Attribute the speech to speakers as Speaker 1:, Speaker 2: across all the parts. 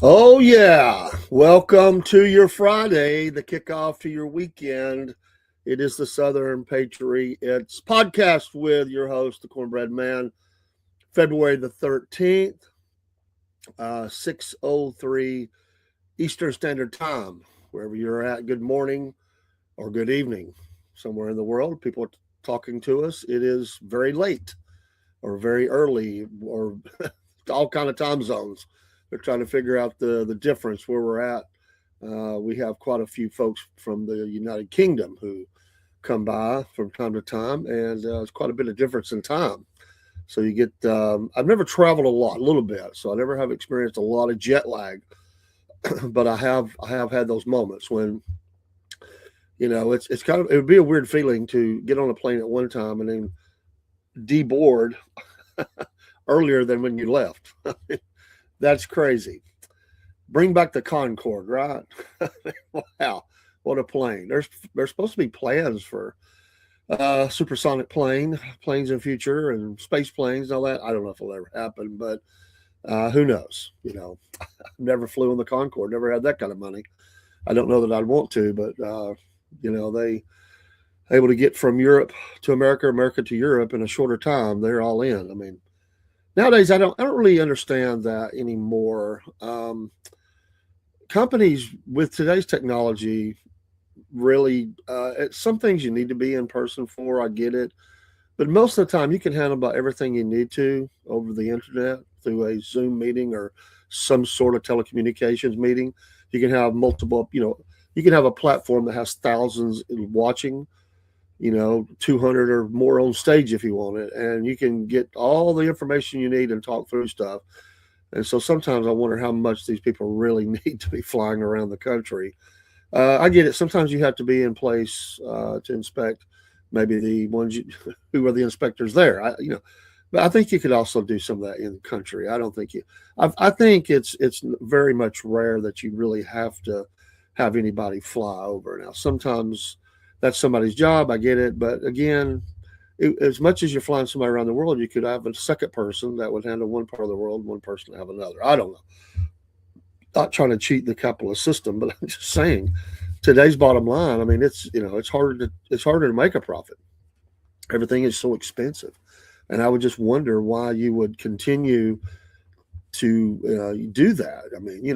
Speaker 1: Oh, yeah. Welcome to your Friday, the kickoff to your weekend. It is the Southern Patriots podcast with your host, the Cornbread Man, February the 13th, 6:03 Eastern Standard Time. Wherever you're at, good morning or good evening. Somewhere in the world, people are talking to us. It is very late or very early or all kind of time zones. They're trying to figure out the difference where we're at. We have quite a few folks from the United Kingdom who come by from time to time, and it's quite a bit of difference in time. So you get. I've never traveled a little bit, so I never have experienced a lot of jet lag, but I have had those moments when it's kind of it would be a weird feeling to get on a plane at one time and then deboard earlier than when you left. That's crazy. Bring back the Concorde, right? Wow, what a plane! There's supposed to be plans for supersonic planes in future, and space planes and all that. I don't know if it'll ever happen, but who knows? I never flew in the Concorde, never had that kind of money. I don't know that I'd want to, but they able to get from Europe to America, America to Europe in a shorter time. They're all in. I mean, nowadays I don't really understand that anymore. Companies with today's technology really some things you need to be in person for. I get it, but most of the time you can handle about everything you need to over the internet through a Zoom meeting or some sort of telecommunications meeting. You can have multiple. You can have a platform that has thousands watching. 200 or more on stage if you want it, and you can get all the information you need and talk through stuff. And so sometimes I wonder how much these people really need to be flying around the country. I get it. Sometimes you have to be in place to inspect maybe the ones who are the inspectors there. But I think you could also do some of that in the country. I don't think you. I think it's very much rare that you really have to have anybody fly over. Now, sometimes that's somebody's job. I get it, but again, as much as you're flying somebody around the world, you could have a second person that would handle one part of the world, one person to have another. I don't know. Not trying to cheat the capitalist system, but I'm just saying, today's bottom line. I mean, it's harder to make a profit. Everything is so expensive, and I would just wonder why you would continue to do that. I mean, you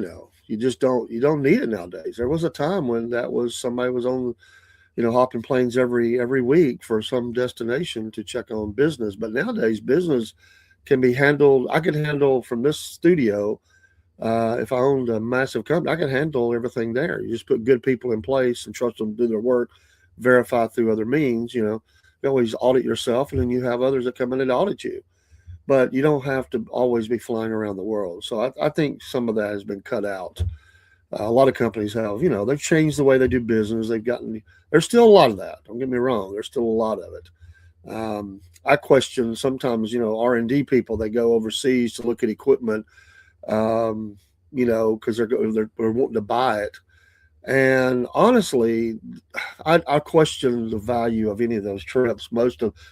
Speaker 1: don't need it nowadays. There was a time when somebody was on hopping planes every week for some destination to check on business. But nowadays, business can be handled. I could handle from this studio. If I owned a massive company, I could handle everything there. You just put good people in place and trust them to do their work, verify through other means. You always audit yourself, and then you have others that come in and audit you. But you don't have to always be flying around the world. So I think some of that has been cut out. A lot of companies have, they've changed the way they do business. There's still a lot of that. Don't get me wrong. There's still a lot of it. I question sometimes, R&D people, they go overseas to look at equipment, because they're wanting to buy it. And honestly, I question the value of any of those trips,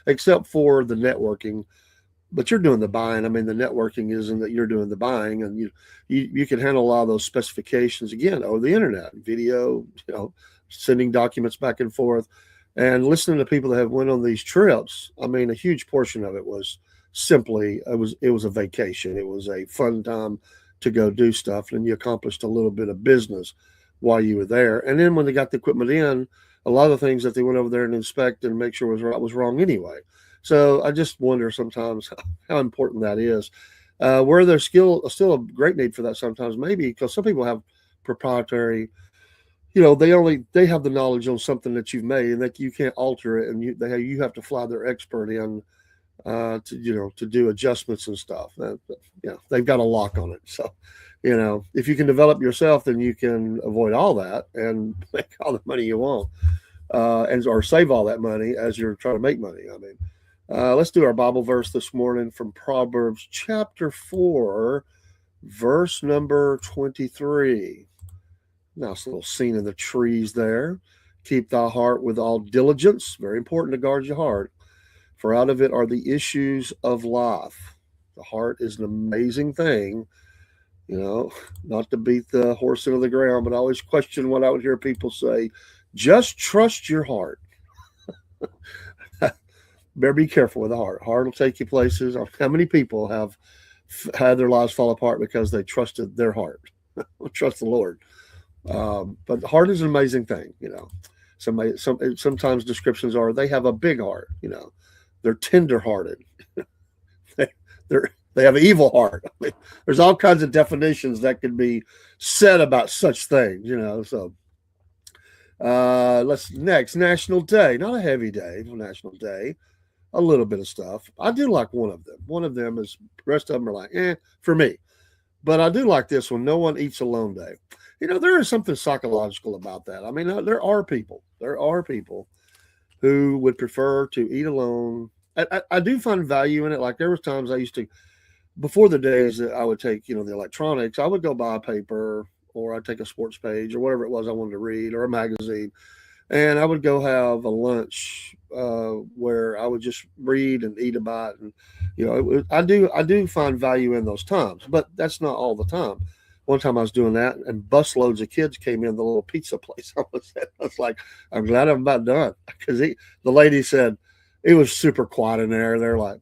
Speaker 1: except for the networking. But you're doing the buying. I mean, the networking isn't that you're doing the buying, and you can handle a lot of those specifications again over the internet, video, sending documents back and forth, and listening to people that have went on these trips. I mean, a huge portion of it was simply it was a vacation. It was a fun time to go do stuff, and you accomplished a little bit of business while you were there. And then when they got the equipment in, a lot of the things that they went over there and inspect and make sure was right was wrong anyway. So I just wonder sometimes how important that is. Where there's still a great need for that sometimes, maybe because some people have proprietary, they have the knowledge on something that you've made and that you can't alter it, and you have to fly their expert in to do adjustments and stuff. They've got a lock on it. So if you can develop yourself, then you can avoid all that and make all the money you want, or save all that money as you're trying to make money. I mean. Let's do our Bible verse this morning from Proverbs chapter 4, verse number 23. Nice little scene of the trees there. Keep thy heart with all diligence. Very important to guard your heart, for out of it are the issues of life. The heart is an amazing thing. You know, not to beat the horse into the ground, but I always question what I would hear people say. Just trust your heart. Better be careful with the heart. Heart will take you places. How many people have had their lives fall apart because they trusted their heart? Trust the Lord. But the heart is an amazing thing. Sometimes descriptions are they have a big heart. They're tender-hearted. they, they have an evil heart. I mean, there's all kinds of definitions that could be said about such things. So let's next National Day, not a heavy day, National Day. A little bit of stuff. I do like one of them. One of them is the rest of them are like, for me. But I do like this one. No one eats alone day. There is something psychological about that. I mean, there are people who would prefer to eat alone. I do find value in it. Like there was times I used to, before the days that I would take, the electronics, I would go buy a paper or I'd take a sports page or whatever it was I wanted to read or a magazine, and I would go have a lunch where I would just read and eat a bite, and I do find value in those times, but that's not all the time. One time I was doing that, and busloads of kids came in the little pizza place I was at. I was like, I'm glad I'm about done because the lady said it was super quiet in there. They're like,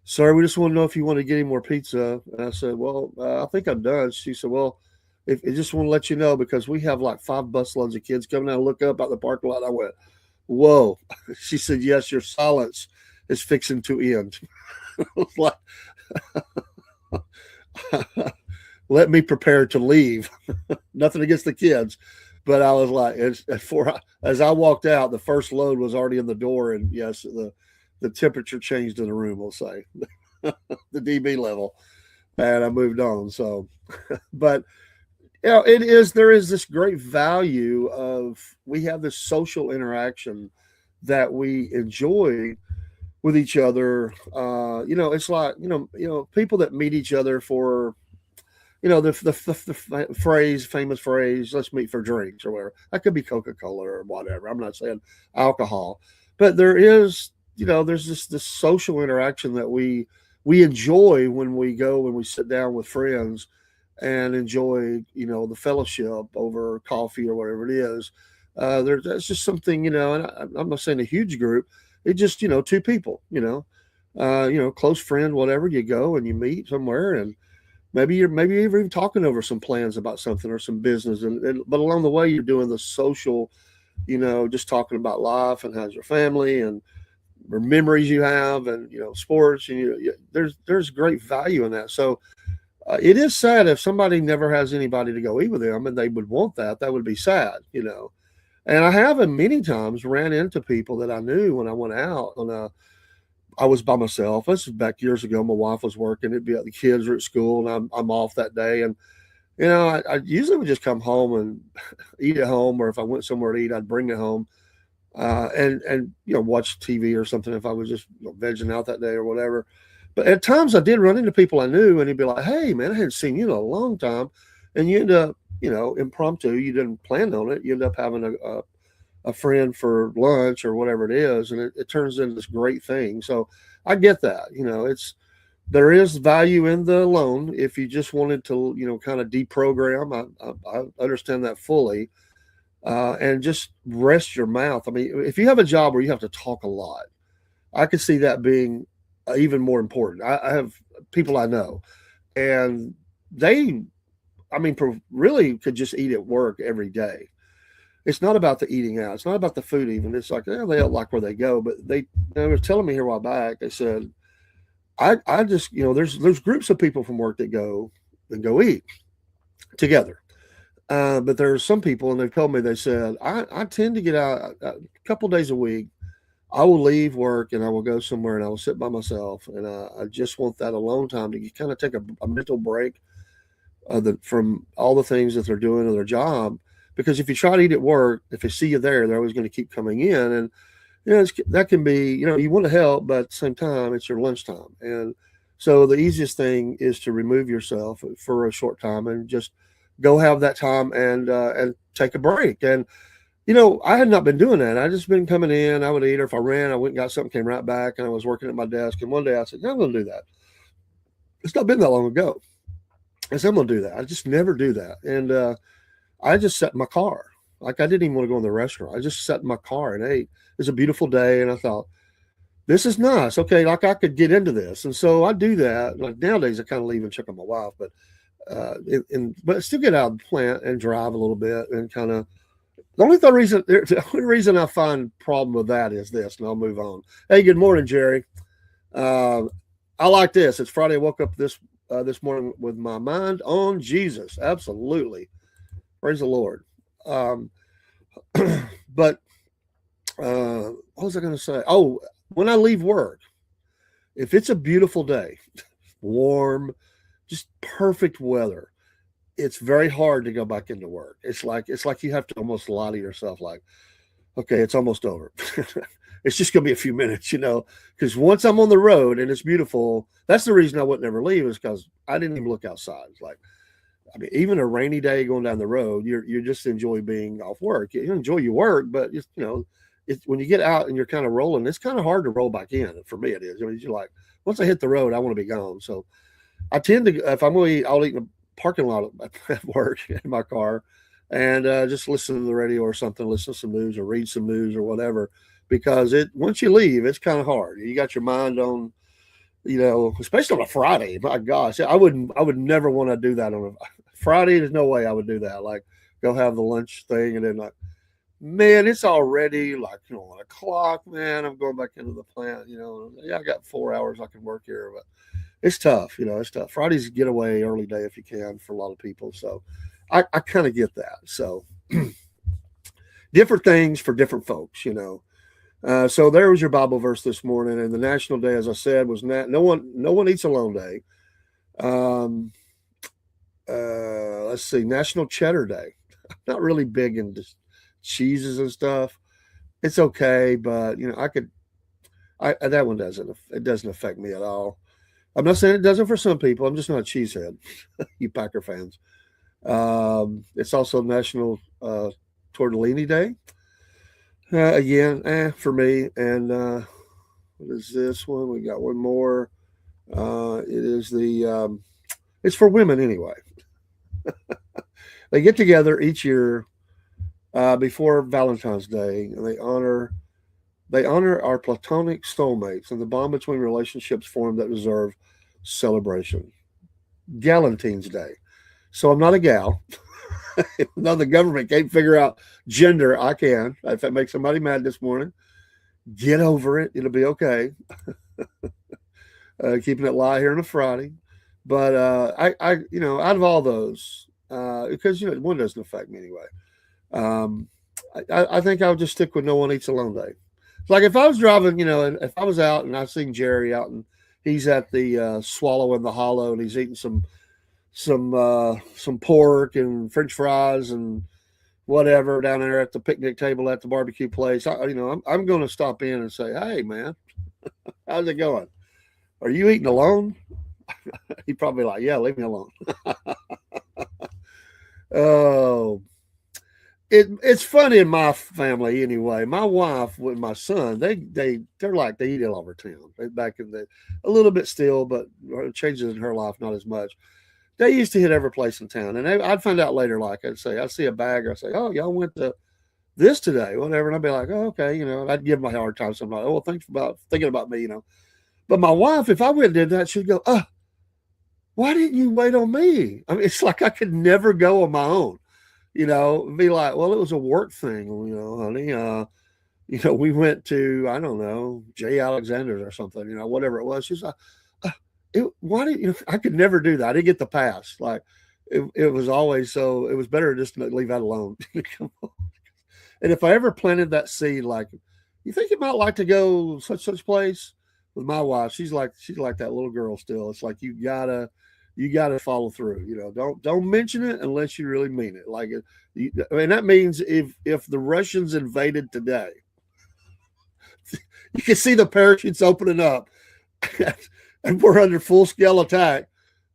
Speaker 1: "Sir, we just want to know if you want to get any more pizza." And I said, "Well, I think I'm done." She said, "Well, if I just want to let you know because we have like 5 busloads of kids coming out and look up out the parking lot." I went, "Whoa!" She said, "Yes, your silence is fixing to end." I was like, "Let me prepare to leave." Nothing against the kids, but I was like, as I walked out, the first load was already in the door, and yes, the temperature changed in the room. We'll say the DB level, and I moved on. So, but there is this great value of we have this social interaction that we enjoy with each other. It's like people that meet each other for the phrase, famous phrase, "Let's meet for drinks" or whatever. That could be Coca-Cola or whatever. I'm not saying alcohol, but there's this social interaction that we enjoy when we sit down with friends and enjoy the fellowship over coffee or whatever it is. That's just something, and I'm not saying a huge group. It's just two people, close friend, whatever. You go and you meet somewhere, and maybe you're even talking over some plans about something or some business, but along the way you're doing the social, just talking about life and how's your family and or memories you have and sports, and there's great value in that. So it is sad if somebody never has anybody to go eat with them, and they would want that. That would be sad. And I haven't many times ran into people that I knew when I went out on a. I was by myself. This was back years ago. My wife was working. It'd be like the kids are at school, and I'm off that day. And I usually would just come home and eat at home, or if I went somewhere to eat, I'd bring it home, and watch TV or something if I was just vegging out that day or whatever. But at times I did run into people I knew, and he'd be like, "Hey, man, I hadn't seen you in a long time," and you end up, impromptu. You didn't plan on it. You end up having a friend for lunch or whatever it is, and it turns into this great thing. So I get that. There is value in the loan if you just wanted to, kind of deprogram. I understand that fully, and just rest your mouth. I mean, if you have a job where you have to talk a lot, I could see that being even more important. I have people I know, and they, I mean, really could just eat at work every day. It's not about the eating out. It's not about the food even. It's like they don't like where they go, but they were telling me here a while back. They said, I just there's groups of people from work that go eat together, but there's some people, and they've told me, they said I tend to get out a couple days a week. I will leave work and I will go somewhere and I will sit by myself, and I just want that alone time to kind of take a mental break from all the things that they're doing in their job. Because if you try to eat at work, if they see you there, they're always going to keep coming in, and that can be, you want to help, but at the same time, it's your lunchtime, and so the easiest thing is to remove yourself for a short time and just go have that time and take a break. And I had not been doing that. I just been coming in. I would eat, or if I ran, I went and got something, came right back, and I was working at my desk. And one day I said, "No, I'm going to do that." It's not been that long ago. I said, I'm going to do that. I just never do that. And I just sat in my car. Like I didn't even want to go in the restaurant. I just sat in my car and ate. It was a beautiful day. And I thought, this is nice. Okay. Like I could get into this. And so I do that. Like nowadays, I kind of leave and check on my wife, but but still get out of the plant and drive a little bit and kind of the only reason I find problem with that is this, and I'll move on. Hey, good morning, Jerry. Uh, I like this. It's Friday. I woke up this morning with my mind on Jesus. Absolutely, praise the Lord. Um, but what was I going to say? Oh, when I leave work, if it's a beautiful day, warm, just perfect weather, it's very hard to go back into work. It's like you have to almost lie to yourself, like, okay, it's almost over. It's just gonna be a few minutes, because once I'm on the road and it's beautiful, that's the reason I wouldn't ever leave is because I didn't even look outside. It's like, I mean, even a rainy day going down the road, you just enjoy being off work. You enjoy your work, but it's when you get out and you're kind of rolling, it's kind of hard to roll back in. For me, it is. I mean, you're like, once I hit the road, I want to be gone. So I tend to, if I'm going to eat, I'll eat in a parking lot at work in my car and just listen to the radio or something, listen to some news or read some news or whatever. Because once you leave, it's kind of hard. You got your mind on, especially on a Friday. My gosh, I would never want to do that on a Friday. There's no way I would do that. Like go have the lunch thing and then like, man, it's already like 1 o'clock. Man, I'm going back into the plant. Yeah, I got 4 hours I can work here, but it's tough. It's tough. Fridays get away early day if you can for a lot of people. So I kind of get that. So different things for different folks. So there was your Bible verse this morning, and the national day, as I said, was no one eats alone day. Um, let's see, National Cheddar Day. I'm not really big into cheeses and stuff. It's okay, but that one doesn't affect me at all. I'm not saying it doesn't for some people. I'm just not a cheesehead. You Packer fans. It's also National Tortellini Day. Again, for me. And what is this one? We got one more. It's for women anyway. They get together each year before Valentine's Day, and they honor our platonic soulmates and the bond between relationships formed that deserve celebration. Galentine's Day. So I'm not a gal. Though the government can't figure out gender, I can. If that makes somebody mad this morning, get over it. It'll be okay. Keeping it light here on a Friday. But out of all those, because one doesn't affect me anyway. Um, I think I'll just stick with no one eats alone day. Like if I was driving, and if I was out and I seen Jerry out and he's at the Swallow in the Hollow and he's eating some pork and French fries and whatever down there at the picnic table at the barbecue place. I'm going to stop in and say, "Hey, man, how's it going? Are you eating alone?" He'd probably like, "Yeah, leave me alone." Oh, it's funny in my family anyway. My wife with my son, they're like they eat all over town. Back in a little bit still, but changes in her life not as much. They used to hit every place in town, and I'd find out later. Like I'd see a bag, or I'd say, "Oh, y'all went to this today, whatever," and I'd be like, "Oh, okay," and I'd give them a hard time. So I'm like, "Oh, well, thanks about thinking about me." But my wife, if I went and did that, she'd go, "Why didn't you wait on me?" I mean, it's like I could never go on my own. Be like, "Well, it was a work thing, honey. We went to I don't know Jay Alexander's or something, whatever it was." She's like, why did I could never do that. I didn't get the pass. Like it was always so. It was better just to leave that alone. And if I ever planted that seed, like, you think you might like to go such place with my wife, she's like that little girl still. It's like you gotta follow through. Don't mention it unless you really mean it. Like, that means if the Russians invaded today, you can see the parachutes opening up. And we're under full scale attack.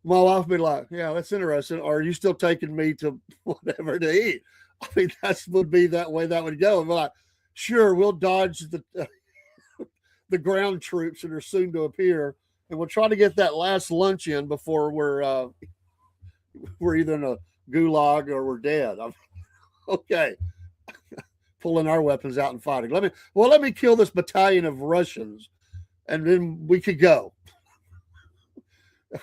Speaker 1: My wife would be like, "Yeah, that's interesting. Are you still taking me to whatever to eat?" I mean, would be that way that would go. I'm like, "Sure, we'll dodge the ground troops that are soon to appear, and we'll try to get that last lunch in before we're we're either in a gulag or we're dead. Okay, pulling our weapons out and fighting. Let me kill this battalion of Russians, and then we could go.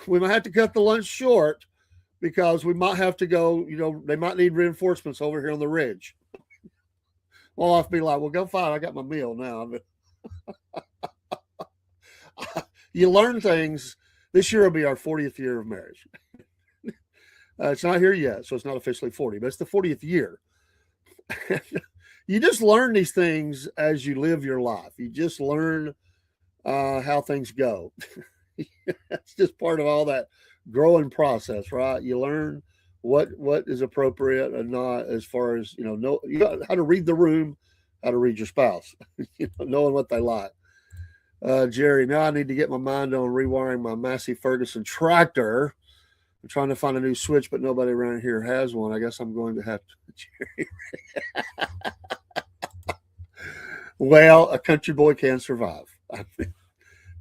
Speaker 1: We might have to cut the lunch short because we might have to go. They might need reinforcements over here on the ridge. Well, I'll be like, well, go fight. I got my meal now. You learn things. This year will be our 40th year of marriage. It's not here yet, so it's not officially 40, but it's the 40th year. You just learn these things as you live your life. You just learn how things go. That's just part of all that growing process, right? You learn what is appropriate and not, as far as know how to read the room, how to read your spouse, knowing what they like. Jerry, now I need to get my mind on rewiring my Massey Ferguson tractor. I'm trying to find a new switch, but nobody around here has one. I guess I'm going to have to. Jerry. Well, a country boy can survive.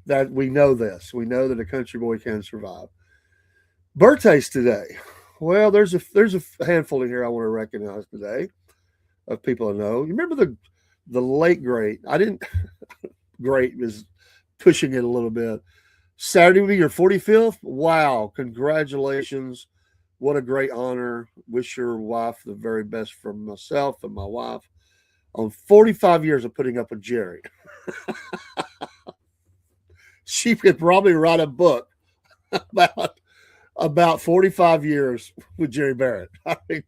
Speaker 1: That we know this. We know that a country boy can survive. Birthdays today. Well, there's a handful in here I want to recognize today of people I know. You remember the late great? I didn't. Great is pushing it a little bit. Saturday will be your 45th. Wow! Congratulations! What a great honor. Wish your wife the very best from myself and my wife on 45 years of putting up with Jerry. She could probably write a book about 45 years with Jerry Barrett. I mean,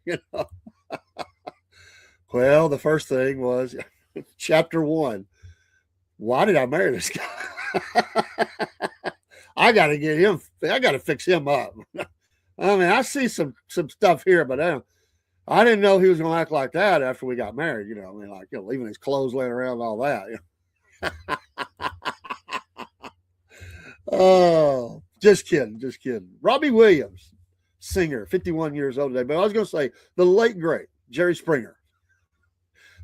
Speaker 1: Well, the first thing was chapter 1. Why did I marry this guy? I got to get him. I got to fix him up. I mean, I see some stuff here, but I didn't know he was going to act like that after we got married. I mean, like leaving his clothes laying around and all that. Oh, just kidding. Robbie Williams, singer, 51 years old today. But I was going to say the late great Jerry Springer,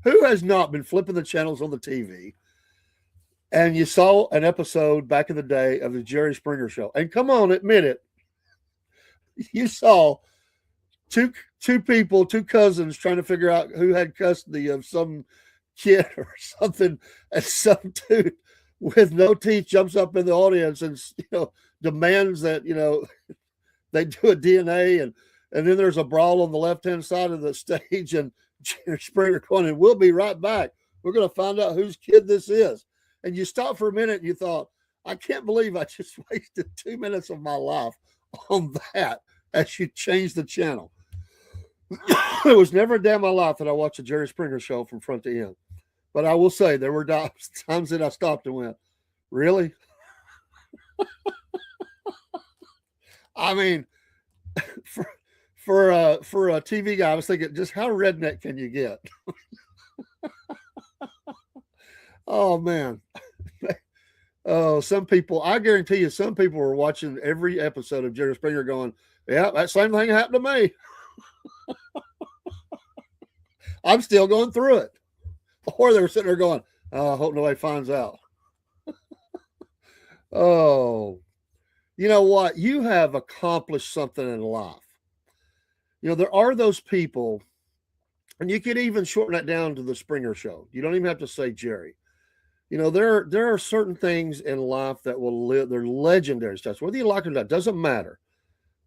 Speaker 1: who has not been flipping the channels on the TV. And you saw an episode back in the day of the Jerry Springer Show. And come on, admit it. You saw two people, two cousins trying to figure out who had custody of some kid or something. And some dude with no teeth jumps up in the audience and demands that they do a DNA, and then there's a brawl on the left-hand side of the stage, and Jerry Springer going, and we'll be right back. We're going to find out whose kid this is. And you stop for a minute and you thought, I can't believe I just wasted 2 minutes of my life on that as you change the channel. It was never a day in my life that I watched a Jerry Springer Show from front to end. But I will say there were times that I stopped and went, really? I mean, for a TV guy, I was thinking, just how redneck can you get? Oh, man. Oh, some people, I guarantee you, some people were watching every episode of Jerry Springer going, yeah, that same thing happened to me. I'm still going through it. Or they were sitting there going, oh, I hope nobody finds out. Oh, you know what? You have accomplished something in life. There are those people, and you could even shorten that down to the Springer Show. You don't even have to say Jerry. There are certain things in life that will live. They're legendary stuff. Whether you like it or not, doesn't matter.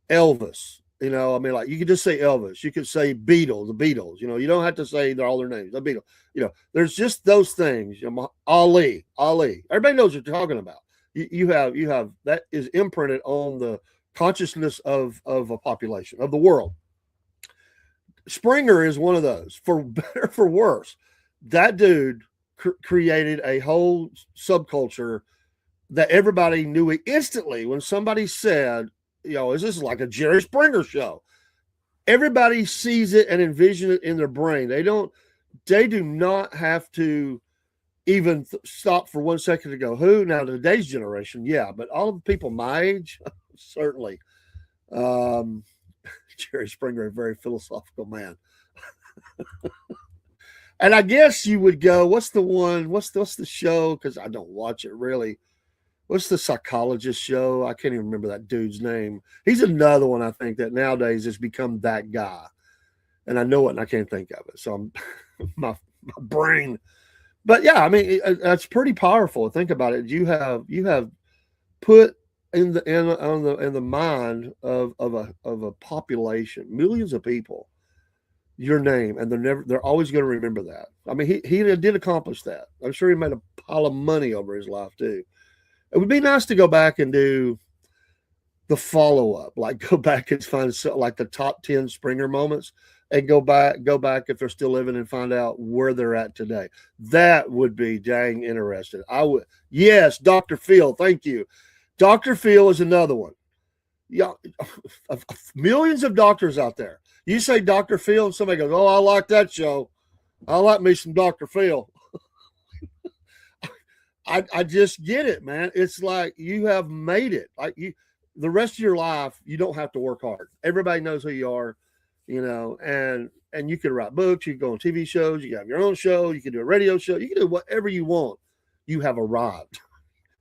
Speaker 1: Elvis, I mean, like you could just say Elvis. You could say the Beatles. You don't have to say all their names. The Beatles. There's just those things. Ali. Everybody knows what you're talking about. You have that is imprinted on the consciousness of a population of the world. Springer is one of those. For better, for worse, that dude created a whole subculture that everybody knew it instantly when somebody said, is this like a Jerry Springer show? Everybody sees it and envision it in their brain. They do not have to even stop for 1 second to go, who? Now, today's generation, yeah, but all of the people my age, certainly. Jerry Springer, a very philosophical man. And I guess you would go, what's the show? Because I don't watch it really. what's the psychologist show? I can't even remember that dude's name. He's another one I think that nowadays has become that guy, and I know it and I can't think of it. So I'm my brain. But yeah, I mean that's pretty powerful. Think about it. You have put in the mind of a population, millions of people, your name, and they're always going to remember that. I mean, he did accomplish that. I'm sure he made a pile of money over his life too. It would be nice to go back and do the follow up, like go back and find like the top 10 Springer moments, and go back if they're still living and find out where they're at today. That would be dang interesting. I would. Yes, Dr. Phil, thank you. Dr. Phil is another one. Yeah, millions of doctors out there. You say Dr. Phil, and somebody goes, "Oh, I like that show. I like me some Dr. Phil." I just get it, man. It's like you have made it. Like the rest of your life, you don't have to work hard. Everybody knows who you are, and you can write books, you can go on TV shows, you can have your own show, you can do a radio show, you can do whatever you want. You have arrived.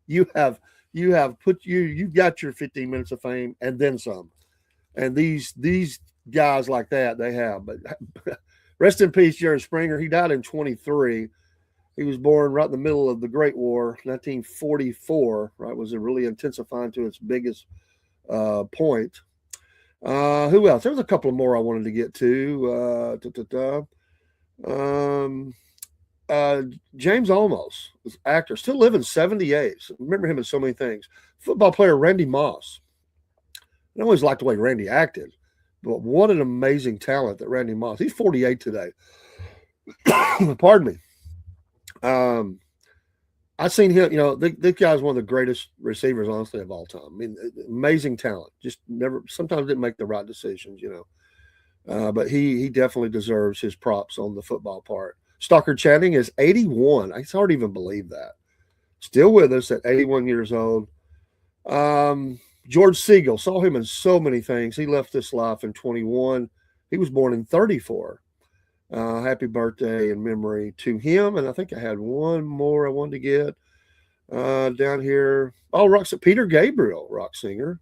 Speaker 1: You have you got your 15 minutes of fame and then some. And these guys like that, they have. But rest in peace, Jerry Springer. He died in 23. He was born right in the middle of the Great War, 1944. Right, was it really intensifying to its biggest point. Who else? There was a couple of more I wanted to get to. Um, James Olmos, was actor, still living, 78. Remember him in so many things. Football player Randy Moss. I always liked the way Randy acted, but what an amazing talent that Randy Moss. He's 48 today. Pardon me. I've seen him. This guy's one of the greatest receivers, honestly, of all time. I mean, amazing talent. Just never. Sometimes didn't make the right decisions. But he definitely deserves his props on the football part. Stockard Channing is 81. It's hard to even believe that. Still with us at 81 years old. George Siegel, saw him in so many things. He left this life in 21. He was born in 34. Happy birthday in memory to him. And I think I had one more I wanted to get down here. Oh, Peter Gabriel, rock singer,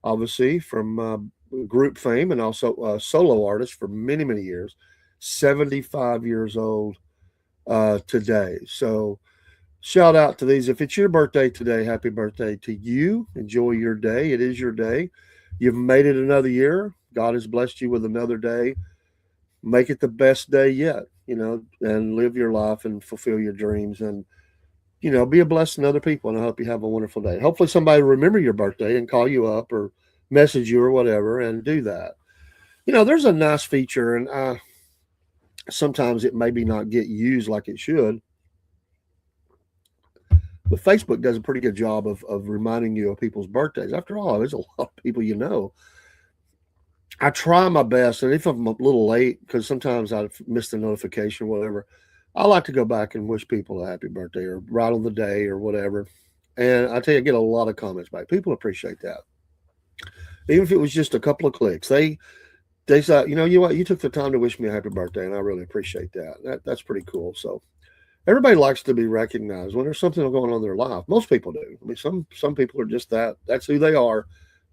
Speaker 1: obviously from group fame and also a solo artist for many, many years. 75 years old today. So shout out to these. If it's your birthday today, happy birthday to you. Enjoy your day. It is your day. You've made it another year. God has blessed you with another day. Make it the best day yet, and live your life and fulfill your dreams and, be a blessing to other people. And I hope you have a wonderful day. Hopefully somebody will remember your birthday and call you up or message you or whatever and do that. There's a nice feature, and sometimes it maybe not get used like it should. But Facebook does a pretty good job of reminding you of people's birthdays. After all, there's a lot of people I try my best, and if I'm a little late, because sometimes I miss the notification or whatever, I like to go back and wish people a happy birthday or right on the day or whatever. And I tell you, I get a lot of comments back. People appreciate that. Even if it was just a couple of clicks. They say, you what, you took the time to wish me a happy birthday, and I really appreciate that. That's pretty cool. So everybody likes to be recognized when there's something going on in their life. Most people do. I mean, some people are just that. That's who they are.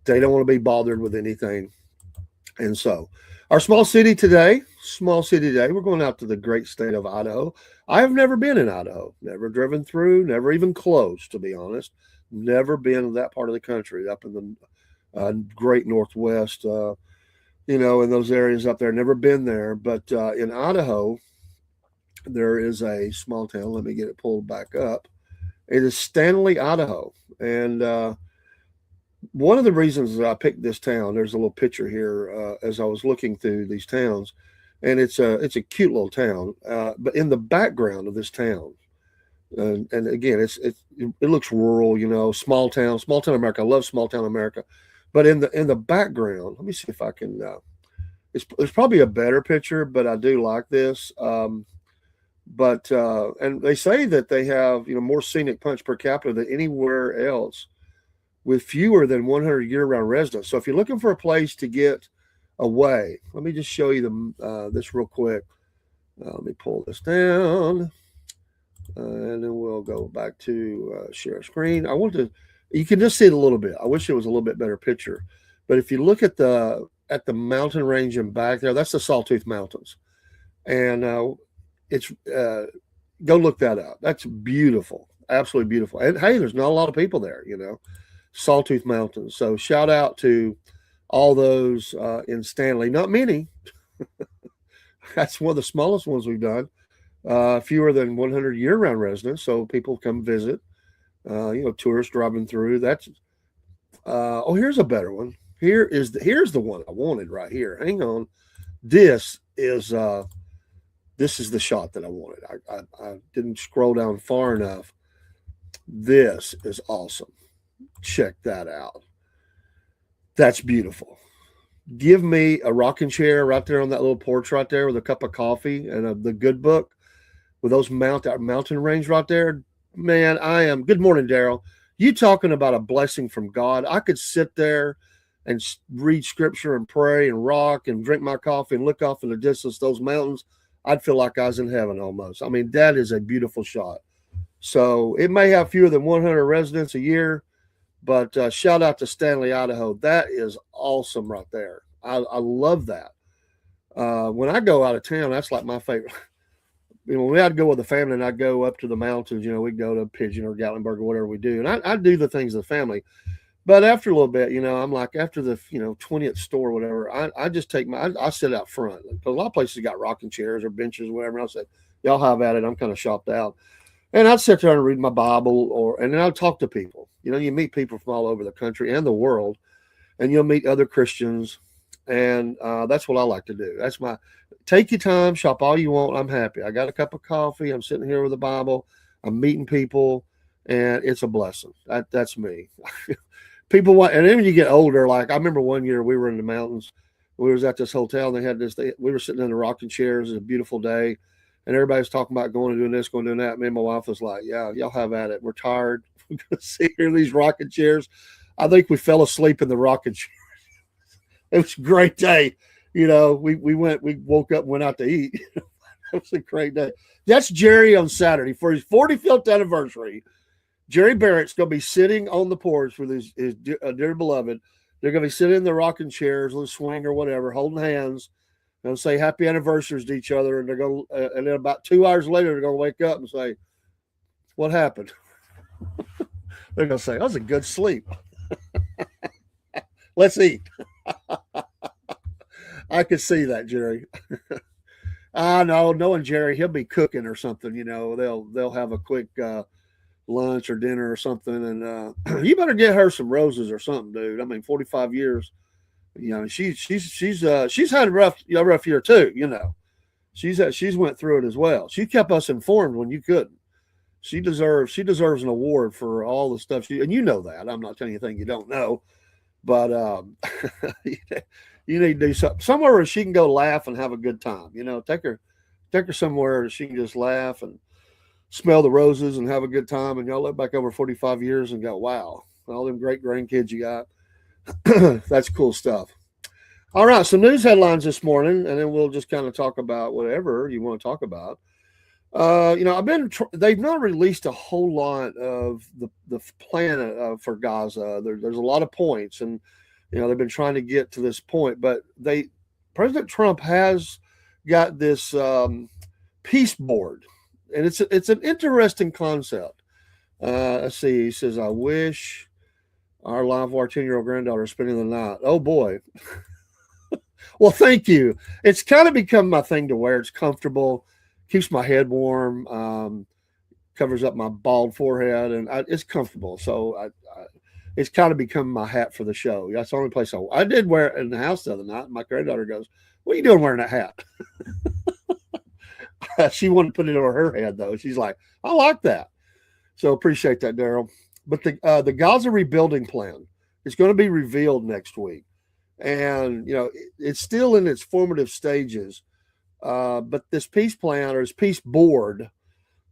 Speaker 1: They don't want to be bothered with anything. And so our small city today, we're going out to the great state of Idaho. I have never been in Idaho, never driven through, never even close, to be honest. Never been in that part of the country, up in the great Northwest, in those areas up there. Never been there. But in Idaho, there is a small town. Let me get it pulled back up. It is Stanley, Idaho. And one of the reasons that I picked this town, there's a little picture here as I was looking through these towns, and it's a cute little town. But in the background of this town, and again, it looks rural, small town America. I love small town America. But in the background, let me see if I can. There's probably a better picture, but I do like this. But and they say that they have more scenic punch per capita than anywhere else, with fewer than 100 year-round residents. So if you're looking for a place to get away, let me just show you this real quick. Let me pull this down. And then we'll go back to share screen. You can just see it a little bit. I wish it was a little bit better picture. But if you look at the mountain range in back there, that's the Sawtooth Mountains. And it's go look that up. That's beautiful, absolutely beautiful. And hey, there's not a lot of people there, Sawtooth Mountains. So shout out to all those in Stanley. Not many. That's one of the smallest ones we've done. Fewer than 100 year-round residents, so people come visit. Tourists driving through. That's here's a better one. Here's the one I wanted right here. Hang on. This is the shot that I wanted. I didn't scroll down far enough. This is awesome. Check that out. That's beautiful. Give me a rocking chair right there on that little porch right there with a cup of coffee and the good book with those mountain range right there. Man, I am. Good morning, Daryl. You talking about a blessing from God. I could sit there and read scripture and pray and rock and drink my coffee and look off in the distance, those mountains. I'd feel like I was in heaven almost. I mean, that is a beautiful shot. So it may have fewer than 100 residents a year, but shout out to Stanley, Idaho. That is awesome right there. I love that. When I go out of town, that's like my favorite. When I'd go with the family and I'd go up to the mountains, we'd go to Pigeon or Gatlinburg or whatever we do. And I do the things of the family. But after a little bit, I'm like, after the, 20th store or whatever, I just take I sit out front. Because a lot of places got rocking chairs or benches or whatever. And I'll say, y'all have at it. I'm kind of shopped out. And I'd sit there and read my Bible and then I'd talk to people. You meet people from all over the country and the world. And you'll meet other Christians. And that's what I like to do. Take your time, shop all you want. I'm happy. I got a cup of coffee. I'm sitting here with the Bible. I'm meeting people. And it's a blessing. That's me. People want, and then when you get older, like I remember one year we were in the mountains. We was at this hotel. And they had we were sitting in the rocking chairs. It was a beautiful day. And everybody's talking about going and doing this, going and doing that. Me and my wife was like, yeah, y'all have at it. We're tired. We're going to sit here in these rocking chairs. I think we fell asleep in the rocking chairs. It was a great day. We woke up and went out to eat. It was a great day. That's Jerry on Saturday for his 45th anniversary. Jerry Barrett's going to be sitting on the porch with his dear beloved. They're going to be sitting in the rocking chairs, little swing or whatever, holding hands, and say happy anniversaries to each other. And they're going, and then about 2 hours later, they're going to wake up and say, "What happened?" They're going to say, "That was a good sleep. Let's eat." I could see that, Jerry. I know, knowing Jerry, he'll be cooking or something. They'll have a quick lunch or dinner or something, and you better get her some roses or something, dude. I mean, 45 years. She's had a rough year too. She's went through it as well. She kept us informed when you couldn't. She deserves an award for all the stuff and you know that. I'm not telling you anything you don't know, but you need to do something somewhere where she can go laugh and have a good time. Take her somewhere she can just laugh and smell the roses and have a good time. And y'all look back over 45 years and go, wow, all them great grandkids you got. That's cool stuff. All right. So news headlines this morning, and then we'll just kind of talk about whatever you want to talk about. They've not released a whole lot of the plan for Gaza. There's a lot of points, and they've been trying to get to this point, but President Trump has got this peace board, and it's an interesting concept. Let's see. He says, "I wish our 10-year-old granddaughter is spending the night." Oh boy. Well, thank you. It's kind of become my thing to wear. It's comfortable, keeps my head warm, covers up my bald forehead, and it's comfortable. So it's kind of become my hat for the show. That's the only place I did wear it in the house the other night. My granddaughter goes, "What are you doing wearing that hat?" She wanted to put it over her head, though. She's like, "I like that." So appreciate that, Daryl. But the Gaza rebuilding plan is going to be revealed next week. And, it's still in its formative stages. But this peace plan or this peace board,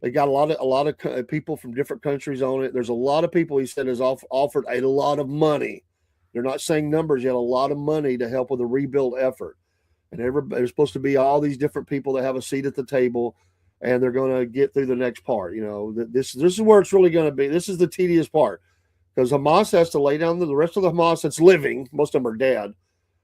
Speaker 1: they got a lot of people from different countries on it. There's a lot of people, he said, has offered a lot of money. They're not saying numbers yet, a lot of money to help with the rebuild effort. And there's supposed to be all these different people that have a seat at the table. and they're going to get through the next part. This is where it's really going to be. This is the tedious part, because Hamas has to lay down the rest of the Hamas that's living. Most of them are dead.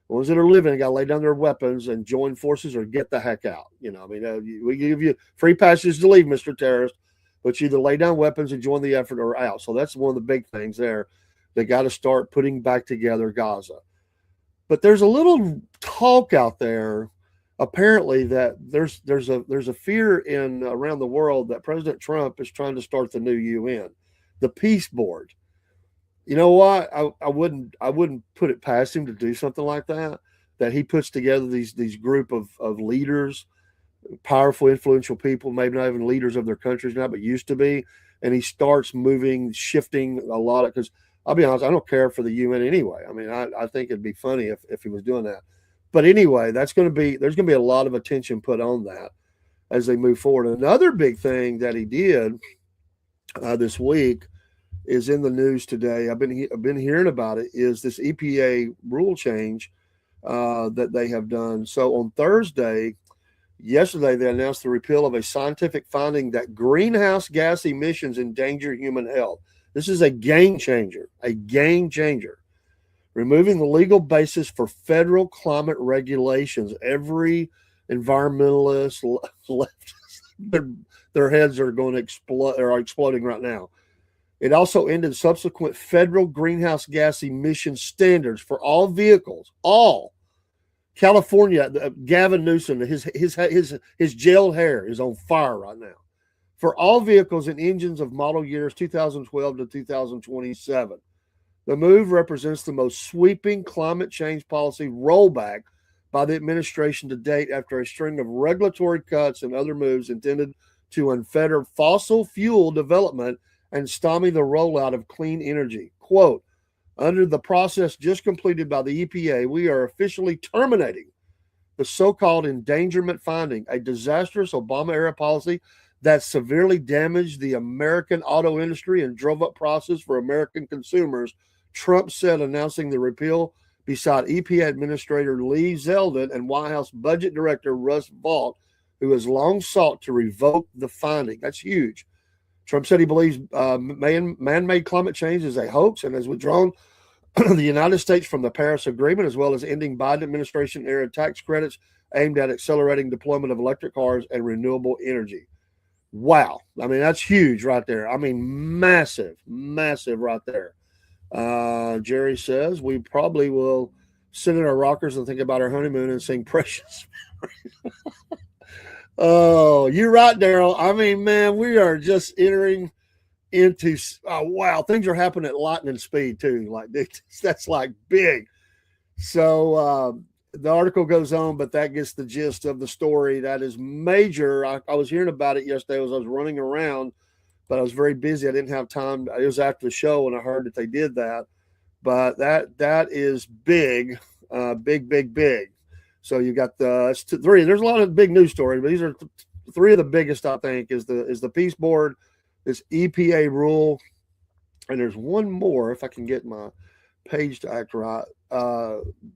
Speaker 1: The ones that are living got to lay down their weapons and join forces or get the heck out. We give you free passage to leave, Mr. Terrorist, but you either lay down weapons and join the effort or out. So that's one of the big things there. They got to start putting back together Gaza. But there's a little talk out there, apparently, that there's a fear in around the world that President Trump is trying to start the new UN, the Peace Board. You know what? I wouldn't put it past him to do something like that. That he puts together these group of leaders, powerful, influential people, maybe not even leaders of their countries now, but used to be, and he starts shifting a lot of. Because I'll be honest, I don't care for the UN anyway. I mean, I think it'd be funny if he was doing that. But anyway, there's going to be a lot of attention put on that as they move forward. Another big thing that he did this week is in the news today. I've been hearing about it. Is this EPA rule change that they have done? So on yesterday, they announced the repeal of a scientific finding that greenhouse gas emissions endanger human health. This is a game changer. Removing the legal basis for federal climate regulations. Every environmentalist, leftist, their heads are going to explode, or are exploding right now. It also ended subsequent federal greenhouse gas emission standards for all vehicles. All. California, Gavin Newsom, his gelled hair is on fire right now. For all vehicles and engines of model years 2012 to 2027. The move represents the most sweeping climate change policy rollback by the administration to date, after a string of regulatory cuts and other moves intended to unfetter fossil fuel development and stymie the rollout of clean energy. Quote, under the process just completed by the EPA, we are officially terminating the so-called endangerment finding, a disastrous Obama-era policy that severely damaged the American auto industry and drove up prices for American consumers, Trump said, announcing the repeal beside EPA Administrator Lee Zeldin and White House Budget Director Russ Vought, who has long sought to revoke the finding. That's huge. Trump said he believes man-made climate change is a hoax and has withdrawn the United States from the Paris Agreement, as well as ending Biden administration-era tax credits aimed at accelerating deployment of electric cars and renewable energy. Wow. I mean, that's huge right there. I mean, massive right there. Jerry says we probably will sit in our rockers and think about our honeymoon and sing Precious. Oh, you're right, Daryl. I mean, man, we are just entering into wow, things are happening at lightning speed too. Like that's like big. So the article goes on, but that gets the gist of the story. That is major. I was hearing about it yesterday as I was running around, but I was very busy. I didn't have time. It was after the show and I heard that they did that. But that is big, big. So you got three. There's a lot of big news stories, but these are three of the biggest. I think is the Peace Board, this EPA rule, and there's one more. If I can get my page to act right,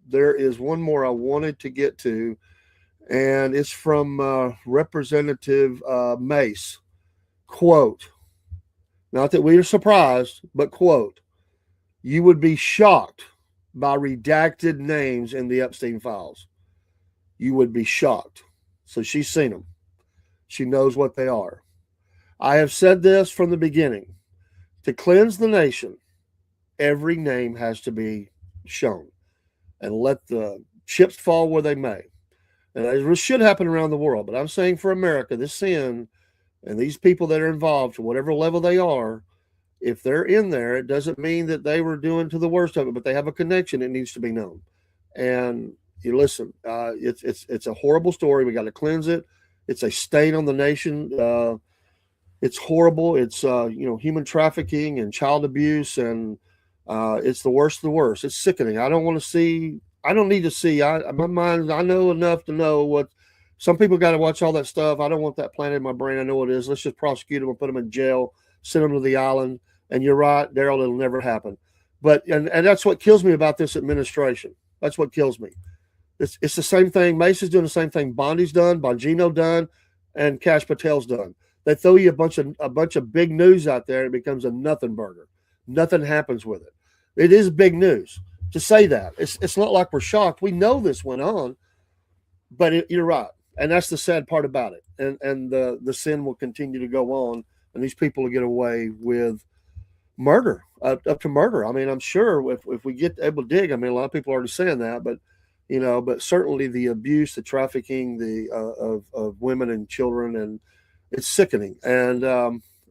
Speaker 1: there is one more I wanted to get to, and it's from Representative Mace. Quote: not that we are surprised, but quote: you would be shocked by redacted names in the Epstein files. You would be shocked. So she's seen them. She knows what they are. I have said this from the beginning. To cleanse the nation, every name has to be shown, and let the chips fall where they may. And it should happen around the world. But I'm saying for America, this sin and these people that are involved, to whatever level they are, if they're in there, it doesn't mean that they were doing to the worst of it, but they have a connection. It needs to be known. And you listen, it's a horrible story. We got to cleanse it. It's a stain on the nation. It's horrible. It's human trafficking and child abuse, and it's the worst of the worst. It's sickening. I don't want to see. I don't need to see. My mind. I know enough to know what. Some people got to watch all that stuff. I don't want that planted in my brain. I know what it is. Let's just prosecute them and put them in jail. Send them to the island. And you're right, Daryl. It'll never happen. But and that's what kills me about this administration. That's what kills me. It's the same thing. Mace is doing the same thing. Bondi's done. Bongino done. and Cash Patel's done. They throw you a bunch of big news out there, and it becomes a nothing burger. Nothing happens with it. It is big news to say that. It's not like we're shocked. We know this went on, but you're right, and that's the sad part about it. And the sin will continue to go on, and these people will get away with murder, up to murder. I mean, I'm sure if we get able to dig, I mean, a lot of people are already saying that, but but certainly the abuse, the trafficking, of women and children, and it's sickening. And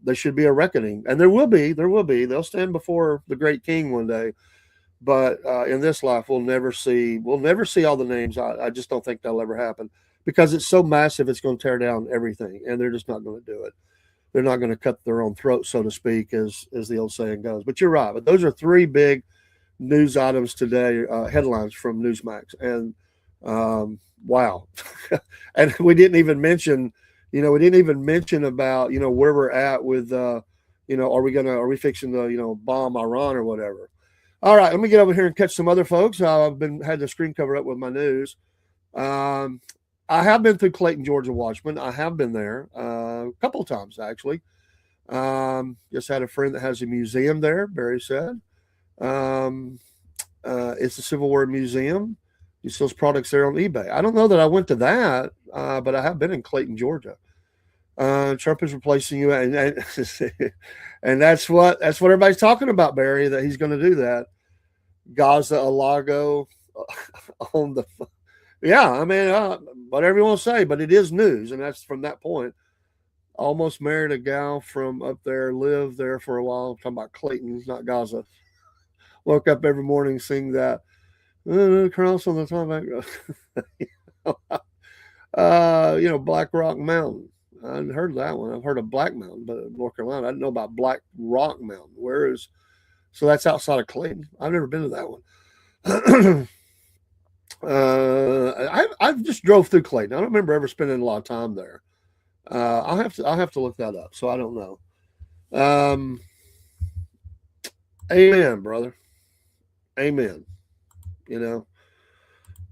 Speaker 1: there should be a reckoning, and there will be. There will be. They'll stand before the great King one day. But in this life, we'll never see. We'll never see all the names. I just don't think that'll ever happen because it's so massive. It's going to tear down everything, and they're just not going to do it. They're not going to cut their own throat, so to speak, as the old saying goes. But you're right. But those are three big news items today, headlines from Newsmax, and wow. And we didn't even mention, about where we're at with, are we fixing to bomb Iran or whatever. All right, let me get over here and catch some other folks. I've had the screen covered up with my news. I have been through Clayton, Georgia Watchman. I have been there a couple of times, actually. Just had a friend that has a museum there, Barry said. It's a Civil War museum. He sells products there on eBay. I don't know that I went to that, but I have been in Clayton, Georgia. Trump is replacing you, and that's what everybody's talking about, Barry. That he's going to do that. Gaza, Alago, on the. Yeah, I mean, whatever you want to say, but it is news, and that's from that point. Almost married a gal from up there, lived there for a while. I'm talking about Clayton, not Gaza. Woke up every morning, sing that. Cross on the top. Black Rock Mountain. I hadn't heard that one. I've heard of Black Mountain, but North Carolina, I didn't know about Black Rock Mountain. So that's outside of Clayton. I've never been to that one. I just drove through Clayton. I don't remember ever spending a lot of time there. I'll have to look that up. So I don't know. Amen, brother. Amen.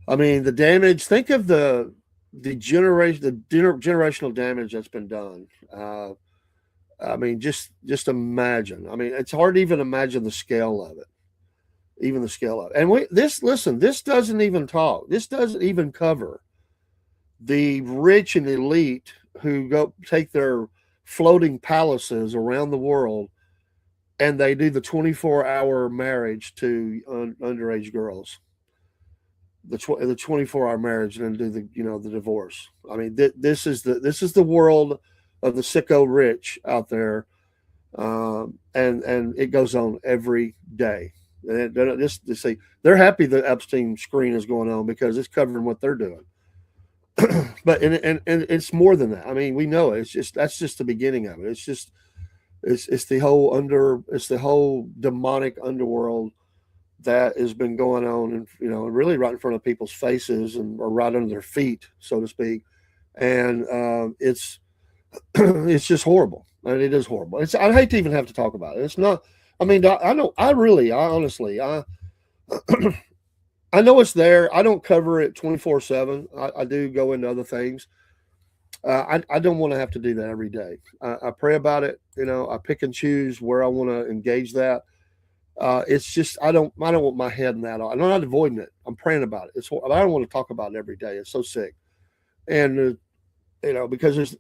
Speaker 1: I mean, the damage. Think of the generational damage that's been done. I mean, just imagine. I mean, it's hard to even imagine the scale of it. Even the scale of it. And this doesn't even talk. This doesn't even cover the rich and elite who go take their floating palaces around the world and they do the 24-hour marriage to underage girls. The 24-hour marriage and then do the divorce. I mean, this is the world of the sicko rich out there, and it goes on every day. And they're happy the Epstein screen is going on because it's covering what they're doing. But and it's more than that. I mean, we know it. That's just the beginning of it. It's the whole demonic underworld that has been going on, and really right in front of people's faces or right under their feet, so to speak. And it's just horrible. And it is horrible. I hate to even have to talk about it. It's not. I mean, I honestly, I know it's there. I don't cover it 24/7. I do go into other things. I don't want to have to do that every day. I pray about it. I pick and choose where I want to engage that. It's just I don't want my head in that. I'm not avoiding it. I'm praying about it. I don't want to talk about it every day. It's so sick, and because there's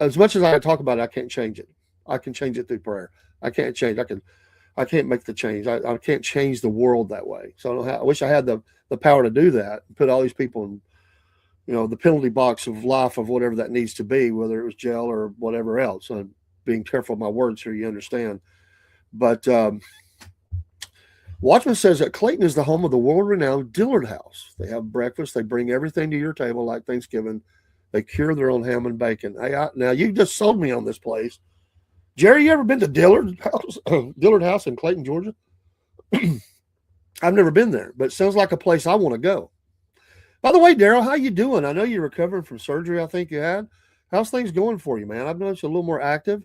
Speaker 1: as much as I talk about it, I can't change it. I can change it through prayer. I can't change. I can't make the change. I can't change the world that way. So I wish I had the power to do that. Put all these people in, the penalty box of life of whatever that needs to be, whether it was jail or whatever else. I'm being careful of my words here, you understand. But Watchman says that Clayton is the home of the world-renowned Dillard House. They have breakfast. They bring everything to your table like Thanksgiving. They cure their own ham and bacon. Hey, now you just sold me on this place. Jerry, you ever been to Dillard House in Clayton, Georgia? I've never been there, but it sounds like a place I want to go. By the way, Daryl, how you doing? I know you're recovering from surgery, I think you had. How's things going for you, man? I've noticed you're a little more active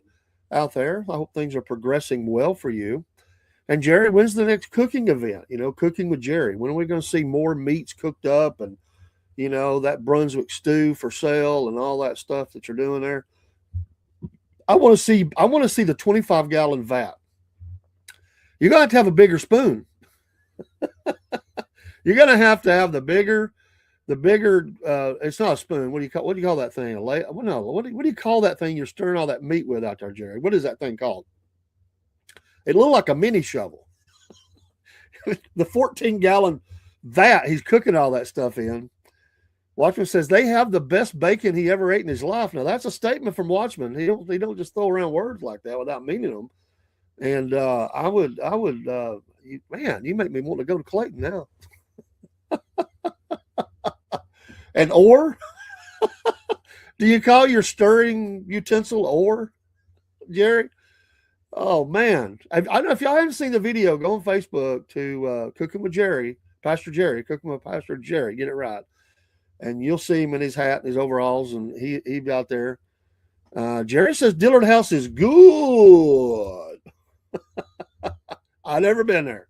Speaker 1: out there. I hope things are progressing well for you. And Jerry, when's the next cooking event? Cooking with Jerry. When are we going to see more meats cooked up and that Brunswick stew for sale and all that stuff that you're doing there. I want to see the 25-gallon vat. You're going to have a bigger spoon. You're going to have the bigger. It's not a spoon. What do you call that thing? No. What do you call that thing you're stirring all that meat with out there, Jerry? What is that thing called? It looked like a mini shovel. The 14-gallon vat he's cooking all that stuff in. Watchman says they have the best bacon he ever ate in his life. Now that's a statement from Watchman. He don't just throw around words like that without meaning them. And man, you make me want to go to Clayton now. And ore? Do you call your stirring utensil ore, Jerry? Oh man, I don't know if y'all haven't seen the video. Go on Facebook to Cooking with Jerry, Pastor Jerry, Cooking with Pastor Jerry. Get it right, and you'll see him in his hat and his overalls, and he out there. Jerry says Dillard House is good. I've never been there.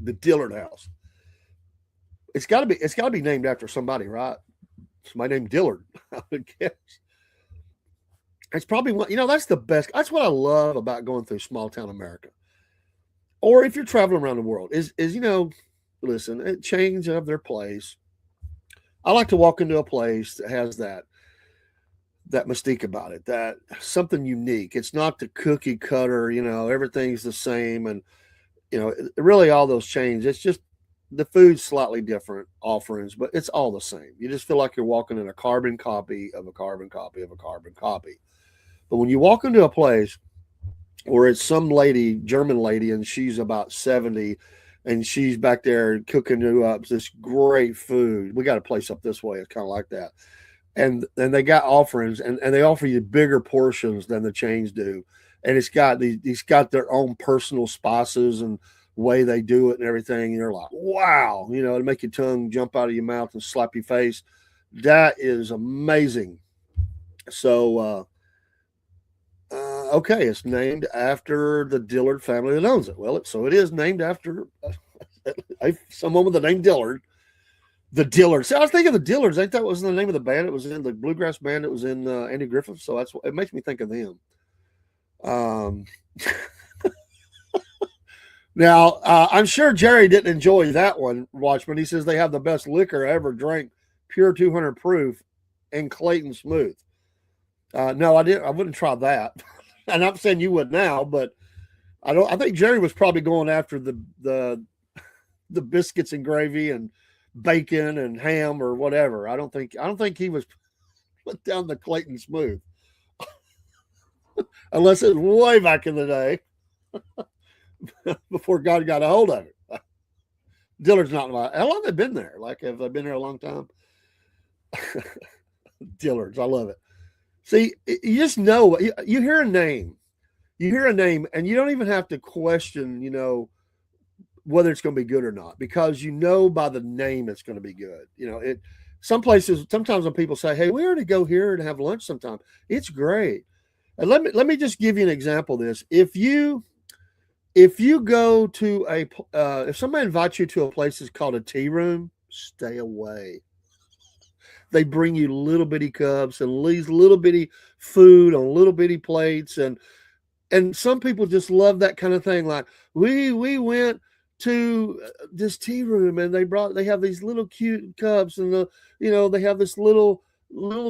Speaker 1: The Dillard House. It's got to be named after somebody, right? Somebody named Dillard, I would guess. It's probably one, that's the best. That's what I love about going through small town America. Or if you're traveling around the world, is listen, it change of their place. I like to walk into a place that has that mystique about it, that something unique. It's not the cookie cutter, everything's the same. And, really all those change. It's just the food's slightly different offerings, but it's all the same. You just feel like you're walking in a carbon copy of a carbon copy of a carbon copy. But when you walk into a place where it's some lady, German lady, and she's about 70, and she's back there cooking you up this great food. We got a place up this way. It's kind of like that. And they got offerings, and they offer you bigger portions than the chains do. And it's got their own personal spices and way they do it and everything. And you're like, wow, it'll make your tongue jump out of your mouth and slap your face. That is amazing. So, okay, it's named after the Dillard family that owns it. Well, it is named after someone with the name Dillard. The Dillards. See, I was thinking of the Dillards. I think that was the name of the band. It was in the bluegrass band. It was in Andy Griffith. So that's what it makes me think of them. Now, I'm sure Jerry didn't enjoy that one, Watchman. He says they have the best liquor I ever drank, pure 200 proof, and Clayton Smooth. No, I didn't. I wouldn't try that. And I'm saying you would now, but I think Jerry was probably going after the biscuits and gravy and bacon and ham or whatever. I don't think he was put down the Clayton Smooth. Unless it was way back in the day before God got a hold of it. Dillard's not my. How long have they been there? Like, have they been there a long time? Dillard's, I love it. See, you just know, you hear a name, and you don't even have to question, whether it's going to be good or not, because by the name it's going to be good. Some places, sometimes when people say, hey, we ought to go here and have lunch sometime, it's great. And let me just give you an example of this. If you go to if somebody invites you to a place that's called a tea room, stay away. They bring you little bitty cups and these little bitty food on little bitty plates. And some people just love that kind of thing. Like we went to this tea room and they have these little cute cups and they have this little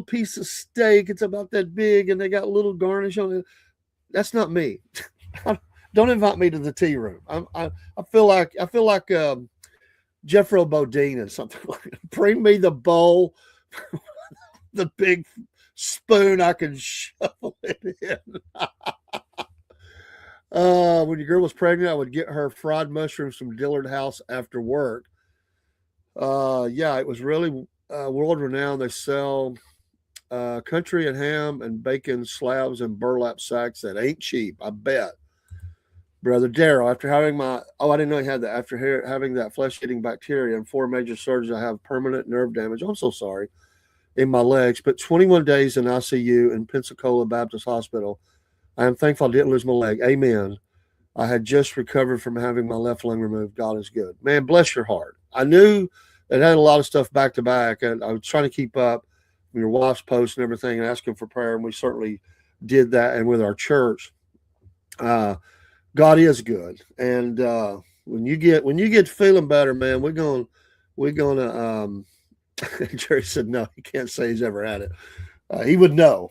Speaker 1: piece of steak. It's about that big and they got little garnish on it. That's not me. Don't invite me to the tea room. I feel like Jeffro Bodine and something like that. Bring me the bowl, the big spoon I can shovel it in. When your girl was pregnant, I would get her fried mushrooms from Dillard House after work. Yeah, it was really world renowned. They sell country and ham and bacon slabs and burlap sacks that ain't cheap, I bet. Brother Daryl, after having I didn't know he had that. After having that flesh-eating bacteria and 4 major surgeries, I have permanent nerve damage. I'm so sorry. In my legs, but 21 days in ICU in Pensacola Baptist Hospital. I am thankful I didn't lose my leg. Amen. I had just recovered from having my left lung removed. God is good. Man, bless your heart. I knew it had a lot of stuff back to back, and I was trying to keep up with your wife's posts and everything and asking for prayer, and we certainly did that. And with our church, God is good. And when you get feeling better, man, we're gonna Jerry said no, he can't say he's ever had it. He would know.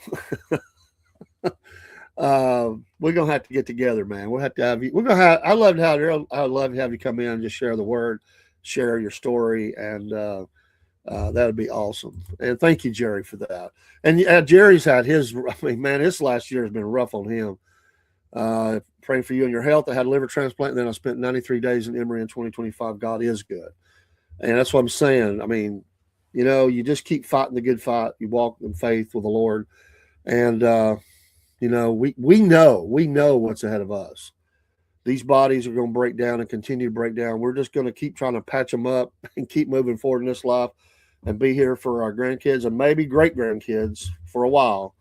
Speaker 1: We're gonna have to get together, man. We'll have to have you. We're gonna have. I love to have you come in and just share the word, share your story, and that would be awesome. And thank you, Jerry, for that. And Jerry's had his. I mean, man, this last year has been rough on him. Praying for you and your health. I had a liver transplant, and then I spent 93 days in Emory in 2025. God is good, and that's what I'm saying. I mean, you just keep fighting the good fight. You walk in faith with the Lord, and we know what's ahead of us. These bodies are going to break down and continue to break down. We're just going to keep trying to patch them up and keep moving forward in this life and be here for our grandkids and maybe great grandkids for a while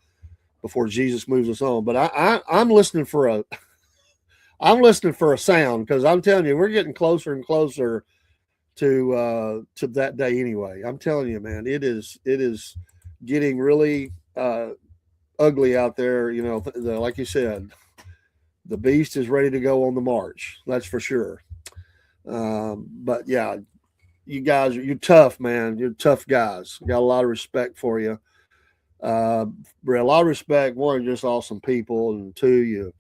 Speaker 1: before Jesus moves us on. But I'm listening for a sound, because I'm telling you, we're getting closer and closer to that day anyway. I'm telling you, man, it is getting really ugly out there. Like you said, the beast is ready to go on the march. That's for sure. But yeah, you guys, you're tough, man. You're tough guys. Got a lot of respect for you. A lot of respect. One, you're just awesome people, and two,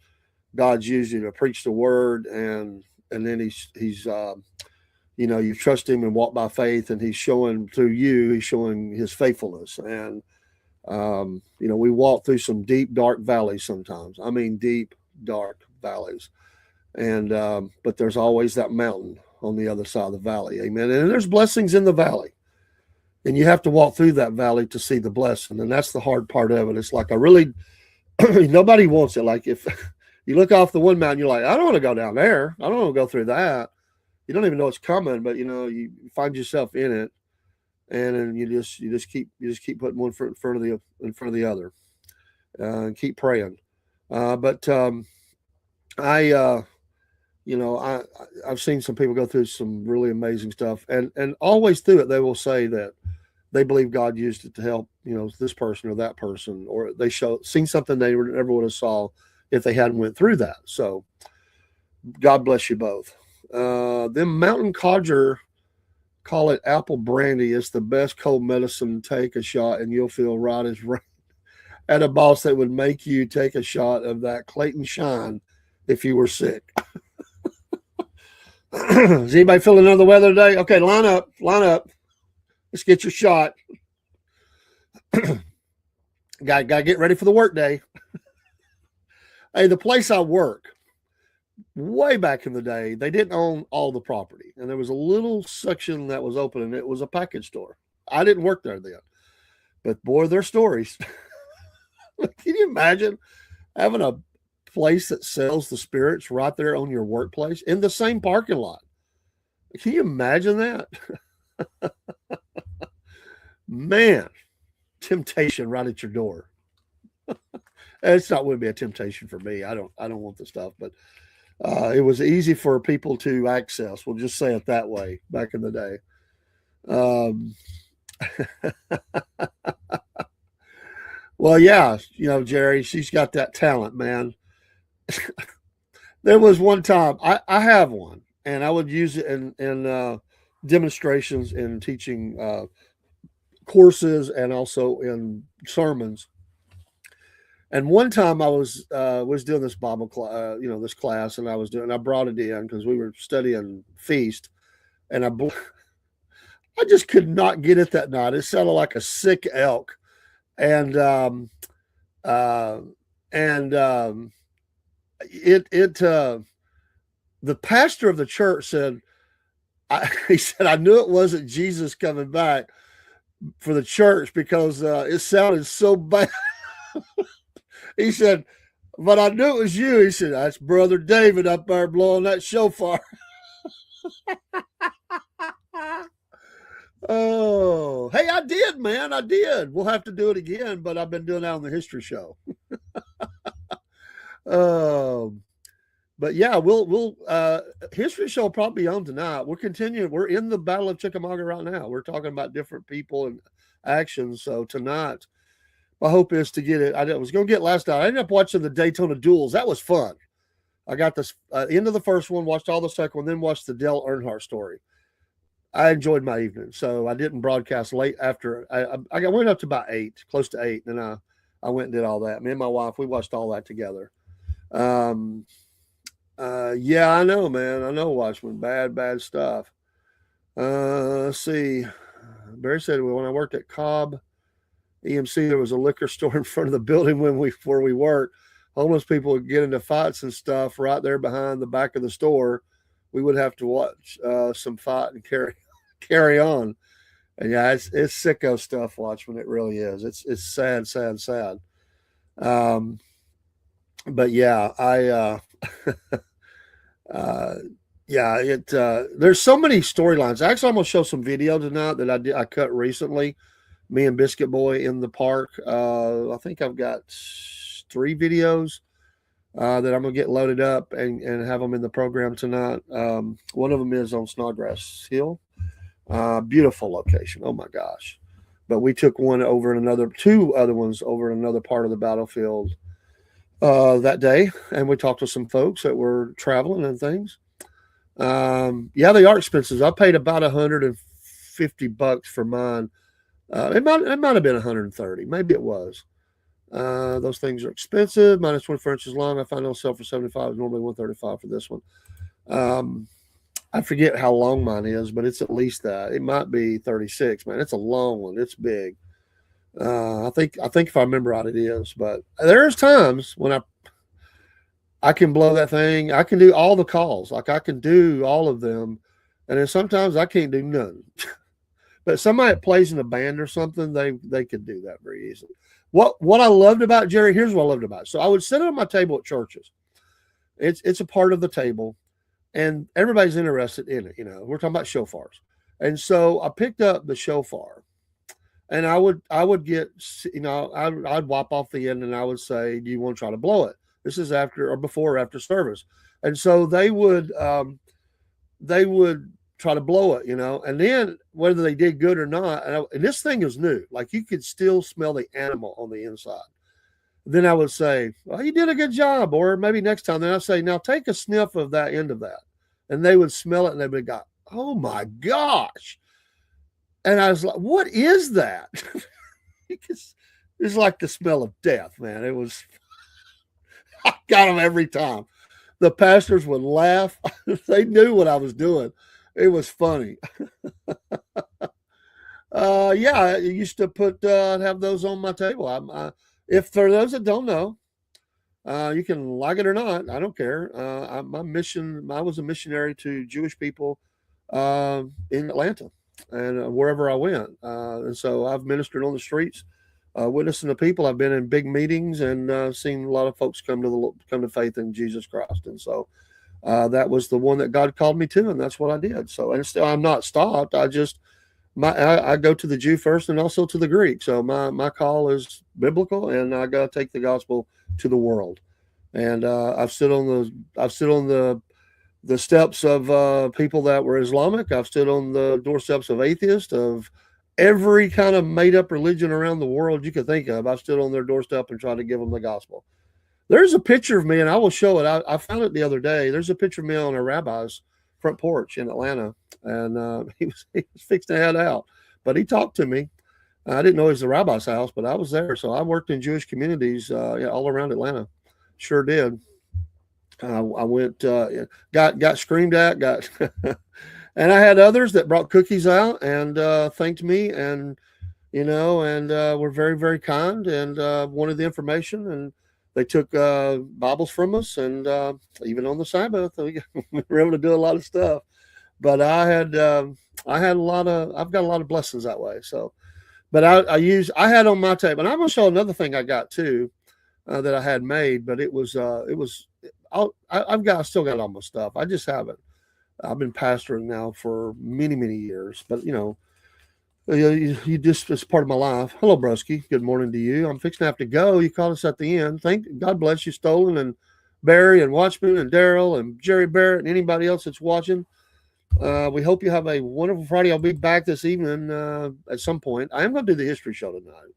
Speaker 1: God's used you to preach the word, and then he's you trust him and walk by faith, and he's showing through you. He's showing his faithfulness, and we walk through some deep, dark valleys sometimes. I mean, deep, dark valleys. And but there's always that mountain on the other side of the valley. Amen. And there's blessings in the valley. And you have to walk through that valley to see the blessing. And that's the hard part of it. It's like nobody wants it. Like if you look off the one mountain, you're like, I don't want to go down there. I don't want to go through that. You don't even know it's coming, but you find yourself in it. And then you just keep putting one in front of the other, and keep praying. But I've seen some people go through some really amazing stuff, and always through it they will say that they believe God used it to help this person or that person, or they seen something they never would have saw if they hadn't went through that. So God bless you both. Them Mountain Codger call it apple brandy. It's the best cold medicine. Take a shot and you'll feel right as rain. At a boss that would make you take a shot of that Clayton Shine if you were sick. Is anybody feeling under the weather today? Okay, line up. Let's get your shot. Got to get ready for the work day. Hey, the place I work, way back in the day, they didn't own all the property, and there was a little section that was open, and it was a package store. I didn't work there then, but boy, their stories. Can you imagine having a place that sells the spirits right there on your workplace in the same parking lot? Can you imagine that? Man, temptation right at your door. It's not going to be a temptation for me. I don't want the stuff, but it was easy for people to access. We'll just say it that way back in the day. Well, yeah, Jerry, she's got that talent, man. There was one time I have one, and I would use it in demonstrations and teaching courses, and also in sermons. And one time I was doing this Bible class, this class, and I brought it in because we were studying feast, and I just could not get it that night. It sounded like a sick elk, and the pastor of the church said, he said, I knew it wasn't Jesus coming back for the church because it sounded so bad. He said, but I knew it was you. He said, that's Brother David up there blowing that shofar. Oh, hey, I did, man. I did. We'll have to do it again, but I've been doing that on the history show. But yeah, we'll history show will probably be on tonight. We're continuing. We're in the Battle of Chickamauga right now. We're talking about different people and actions. So tonight, my hope is to get it. I was going to get last night. I ended up watching the Daytona duels. That was fun. I got this end of the first one, watched all the second one, then watched the Dale Earnhardt story. I enjoyed my evening, so I didn't broadcast late after. I went up to about 8, close to 8, and I went and did all that. Me and my wife, we watched all that together. Yeah, I know, man. I know, Watchmen. Bad stuff. Let's see. Barry said when I worked at Cobb EMC, there was a liquor store in front of the building where we worked. Homeless people would get into fights and stuff right there behind the back of the store. We would have to watch some fight and carry on. And yeah, it's sicko stuff, Watchmen. It really is. It's sad. But yeah, there's so many storylines. Actually, I'm gonna show some video tonight that I cut recently. Me and Biscuit Boy in the park. I think I've got 3 videos that I'm gonna get loaded up and have them in the program tonight. One of them is on Snodgrass Hill. Beautiful location. Oh my gosh. But we took one over in 2 other ones over in another part of the battlefield that day, and we talked to some folks that were traveling and things. Yeah, they are expensive. I paid about $150 for mine. It might have been 130. Maybe it was. Those things are expensive. Mine is 24 inches long. I find on sale for 75. It's normally 135 for this one. I forget how long mine is, but it's at least that. It might be 36, man. It's a long one. It's big. I think if I remember right, it is. But there's times when I can blow that thing. I can do all the calls. Like I can do all of them. And then sometimes I can't do none. But somebody that plays in a band or something, they could do that very easily. What I loved about Jerry, here's what I loved about it. So I would sit at my table at churches. It's a part of the table, and everybody's interested in it. You know, we're talking about shofars. And so I picked up the shofar, and I would get, you know, I'd whop off the end, and I would say, "Do you want to try to blow it?" This is after or before or after service. And so they would try to blow it, you know, and then whether they did good or not, and this thing is new, like you could still smell the animal on the inside. Then I would say, "Well, you did a good job," or maybe next time. Then I say, "Now take a sniff of that end of that," and they would smell it, and they would go, "Oh my gosh!" And I was like, "What is that?" It's like the smell of death, man. It was. I got them every time. The pastors would laugh. They knew what I was doing. It was funny. Yeah, I used to have those on my table. If for those that don't know, you can like it or not. I don't care. I was a missionary to Jewish people in Atlanta and wherever I went. And so I've ministered on the streets, witnessing to people. I've been in big meetings and seen a lot of folks come to faith in Jesus Christ. And so that was the one that God called me to, and that's what I did. So, and still, I'm not stopped. I go to the Jew first and also to the Greek. So my call is biblical, and I got to take the gospel to the world. And I've stood on the steps of people that were Islamic. I've stood on the doorsteps of atheists, of every kind of made up religion around the world you could think of. I've stood on their doorstep and tried to give them the gospel. There's a picture of me, and I will show it. I found it the other day. There's a picture of me on a rabbi's front porch in Atlanta, and he was fixing to head out. But he talked to me. I didn't know it was the rabbi's house, but I was there. So I worked in Jewish communities all around Atlanta. Sure did. I went, got screamed at, and I had others that brought cookies out and thanked me, and were very, very kind and wanted the information, and they took Bibles from us, and even on the Sabbath, we were able to do a lot of stuff. But I've got a lot of blessings that way. So, but I had on my table, and I'm going to show another thing I got too that I had made, but I still got all my stuff. I just haven't. I've been pastoring now for many, many years, but you just, it's part of my life. Hello, Brusky. Good morning to you. I'm fixing to have to go. You called us at the end. Thank God bless you, Stolen and Barry and Watchman and Daryl and Jerry Barrett and anybody else that's watching. We hope you have a wonderful Friday. I'll be back this evening at some point. I am going to do the history show tonight.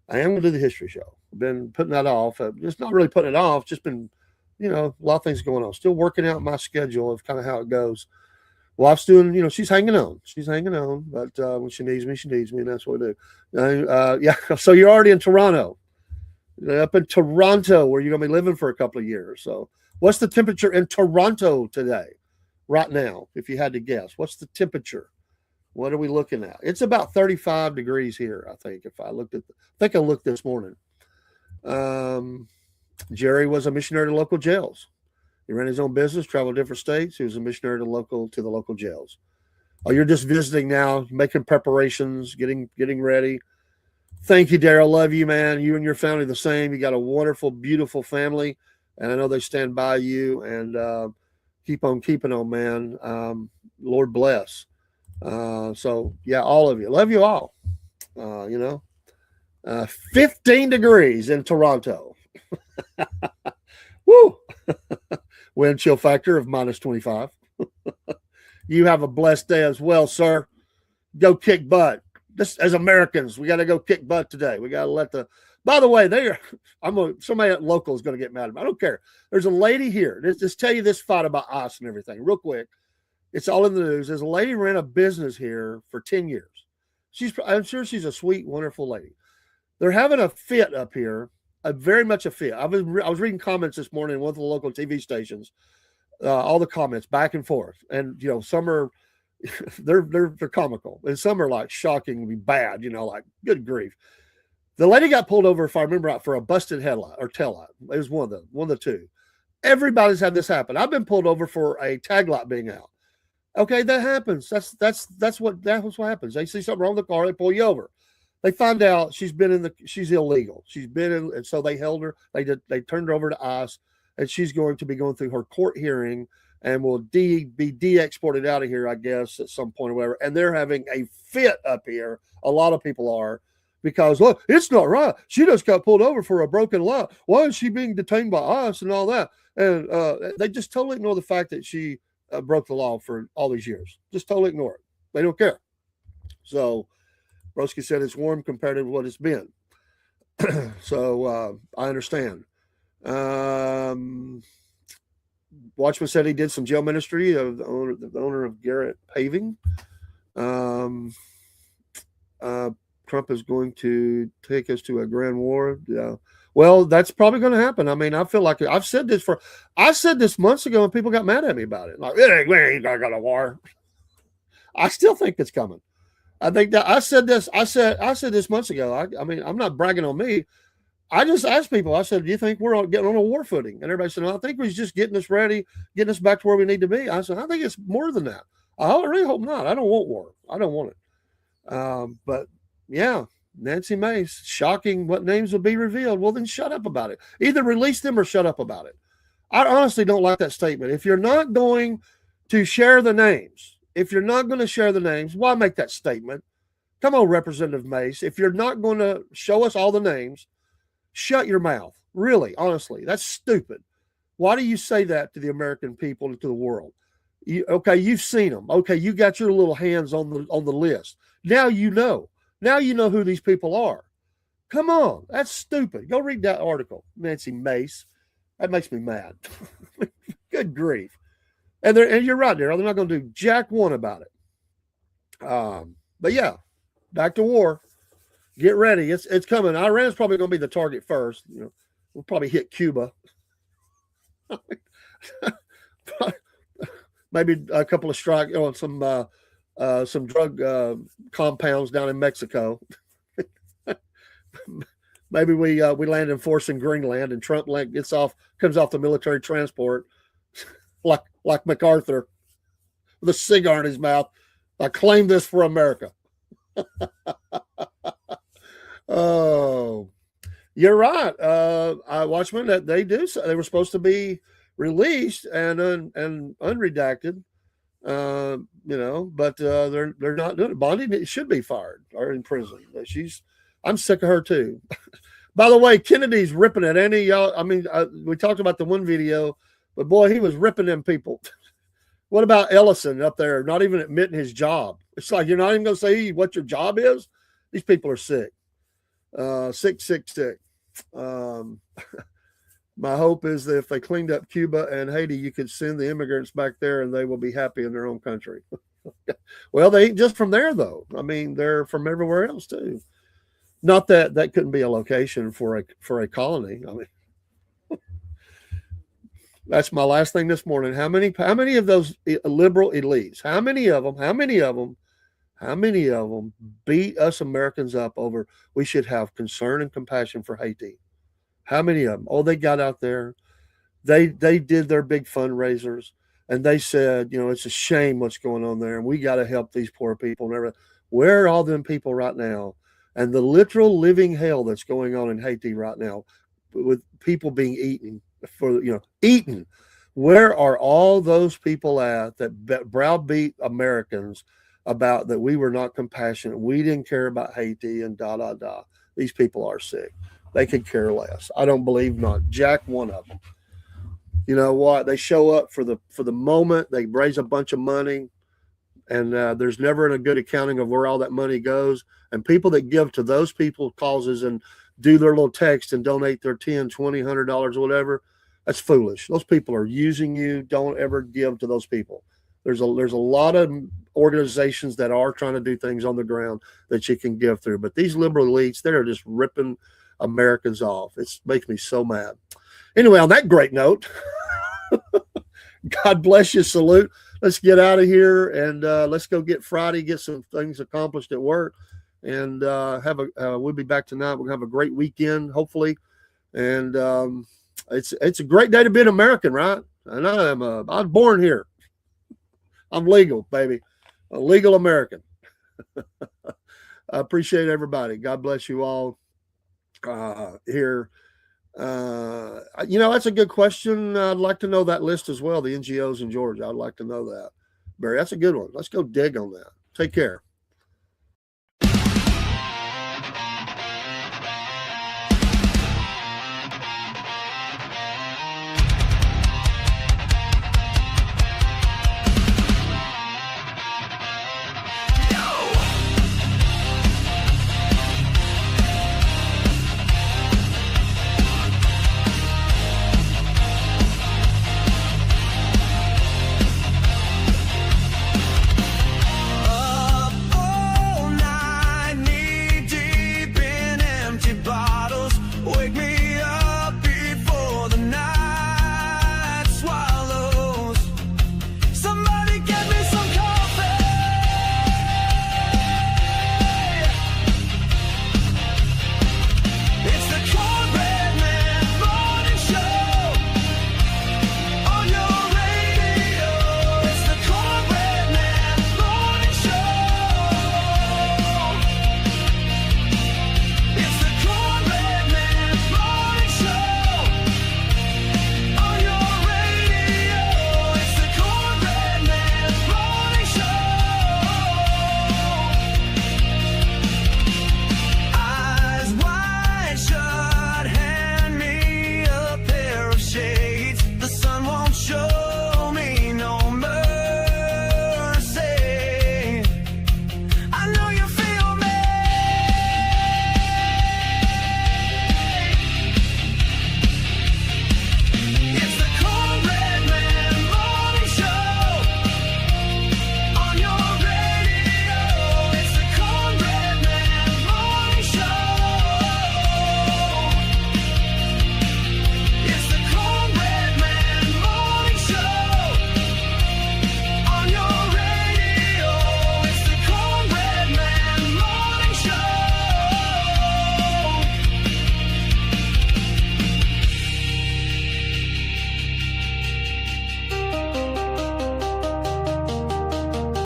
Speaker 1: I am going to do the history show. I've been putting that off. Just not really putting it off. Just been, a lot of things going on. Still working out my schedule of kind of how it goes. Wife's doing, she's hanging on. She's hanging on. But when she needs me, and that's what I do. Yeah. So you're already in Toronto. Up in Toronto, where you're going to be living for a couple of years. So what's the temperature in Toronto today? Right now, if you had to guess, what's the temperature? What are we looking at? It's about 35 degrees here, I think. I looked this morning. Jerry was a missionary to local jails. He ran his own business, traveled different states. He was a missionary to the local jails. Oh, you're just visiting now, making preparations, getting ready. Thank you, Daryl. Love you, man. You and your family the same. You got a wonderful, beautiful family, and I know they stand by you. And keep on keeping on, man. Lord bless. So yeah, all of you. Love you all. 15 degrees in Toronto. Woo! Wind chill factor of -25. You have a blessed day as well, sir. Go kick butt. This, as Americans, we got to go kick butt today. We got to let the. By the way, somebody at local is going to get mad at me. I don't care. There's a lady here. Just tell you this fight about us and everything real quick. It's all in the news. There's a lady who ran a business here for 10 years. I'm sure she's a sweet, wonderful lady. They're having a fit up here, very much a fit. I was reading comments this morning in one of the local TV stations, all the comments back and forth. And, some are, they're comical. And some are like shockingly bad, like good grief. The lady got pulled over, if I remember right, for a busted headlight or tail light. It was one of the two. Everybody's had this happen. I've been pulled over for a tag light being out. Okay, that happens. That's what happens. They see something wrong with the car, they pull you over. They find out she's illegal. She's been in, and so they held her. They turned her over to us, and she's going to be going through her court hearing and will be de-exported out of here, I guess, at some point or whatever. And they're having a fit up here. A lot of people are. Because, look, it's not right. She just got pulled over for a broken law. Why is she being detained by us and all that? And they just totally ignore the fact that she broke the law for all these years. Just totally ignore it. They don't care. So Broski said it's warm compared to what it's been. So I understand. Watchman said he did some jail ministry of the owner of Garrett Paving. Trump is going to take us to a grand war. Yeah. Well, that's probably going to happen. I mean, I feel like I said this months ago and people got mad at me about it. Like, we ain't going to go to war. I still think it's coming. I think that I said this months ago. I mean, I'm not bragging on me. I just asked people, I said, do you think we're getting on a war footing? And everybody said, no, I think we're just getting us ready, getting us back to where we need to be. I said, I think it's more than that. I really hope not. I don't want war. I don't want it. But yeah, Nancy Mace, shocking what names will be revealed. Well, then shut up about it. Either release them or shut up about it. I honestly don't like that statement. If you're not going to share the names, why make that statement? Come on, Representative Mace. If you're not going to show us all the names, shut your mouth. Really, honestly, that's stupid. Why do you say that to the American people and to the world? You've seen them. Okay, you got your little hands on the list. Now you know. Now you know who these people are. Come on, that's stupid. Go read that article, Nancy Mace. That makes me mad. Good grief. And you're right, Daryl. They're not going to do jack one about it. But yeah, back to war. Get ready. It's coming. Iran's probably going to be the target first. We'll probably hit Cuba. Maybe a couple of strikes on some drug compounds down in Mexico. Maybe we land in force in Greenland, and Trump comes off the military transport like MacArthur with a cigar in his mouth. I claim this for America. Oh, you're right. Watchmen, that they were supposed to be released and unredacted. But they're not doing it. Bondi should be fired or in prison. I'm sick of her too. By the way, Kennedy's ripping at any y'all. I mean, we talked about the one video, but boy, he was ripping them people. What about Ellison up there not even admitting his job? It's like you're not even going to say what your job is. These people are sick, sick. My hope is that if they cleaned up Cuba and Haiti, you could send the immigrants back there and they will be happy in their own country. Well, they ain't just from there, though. I mean, they're from everywhere else, too. Not that that couldn't be a location for a colony. I mean, that's my last thing this morning. How many of those liberal elites? How many of them beat us Americans up over we should have concern and compassion for Haiti? How many of them? Oh, they got out there. They did their big fundraisers and they said, it's a shame what's going on there and we got to help these poor people and everything. Where are all them people right now? And the literal living hell that's going on in Haiti right now with people being eaten eaten. Where are all those people at that browbeat Americans about that we were not compassionate? We didn't care about Haiti and These people are sick. They could care less. I don't believe not jack one of them. You know what? They show up for the moment. They raise a bunch of money, and there's never a good accounting of where all that money goes. And people that give to those people causes and do their little text and donate their $10, $20, $100 or whatever, that's foolish. Those people are using you. Don't ever give to those people. There's a lot of organizations that are trying to do things on the ground that you can give through. But these liberal elites, they're just ripping Americans off. It makes me so mad. Anyway, on that great note, God bless you. Salute. Let's get out of here and let's go get Friday, get some things accomplished at work, and we'll be back tonight. We'll have a great weekend, hopefully, and it's a great day to be an American, right? And I was born here. I'm legal, baby, a legal American. I appreciate everybody. God bless you all here. That's a good question. I'd like to know that list as well. The NGOs in Georgia. I'd like to know that. Barry, that's a good one. Let's go dig on that. Take care.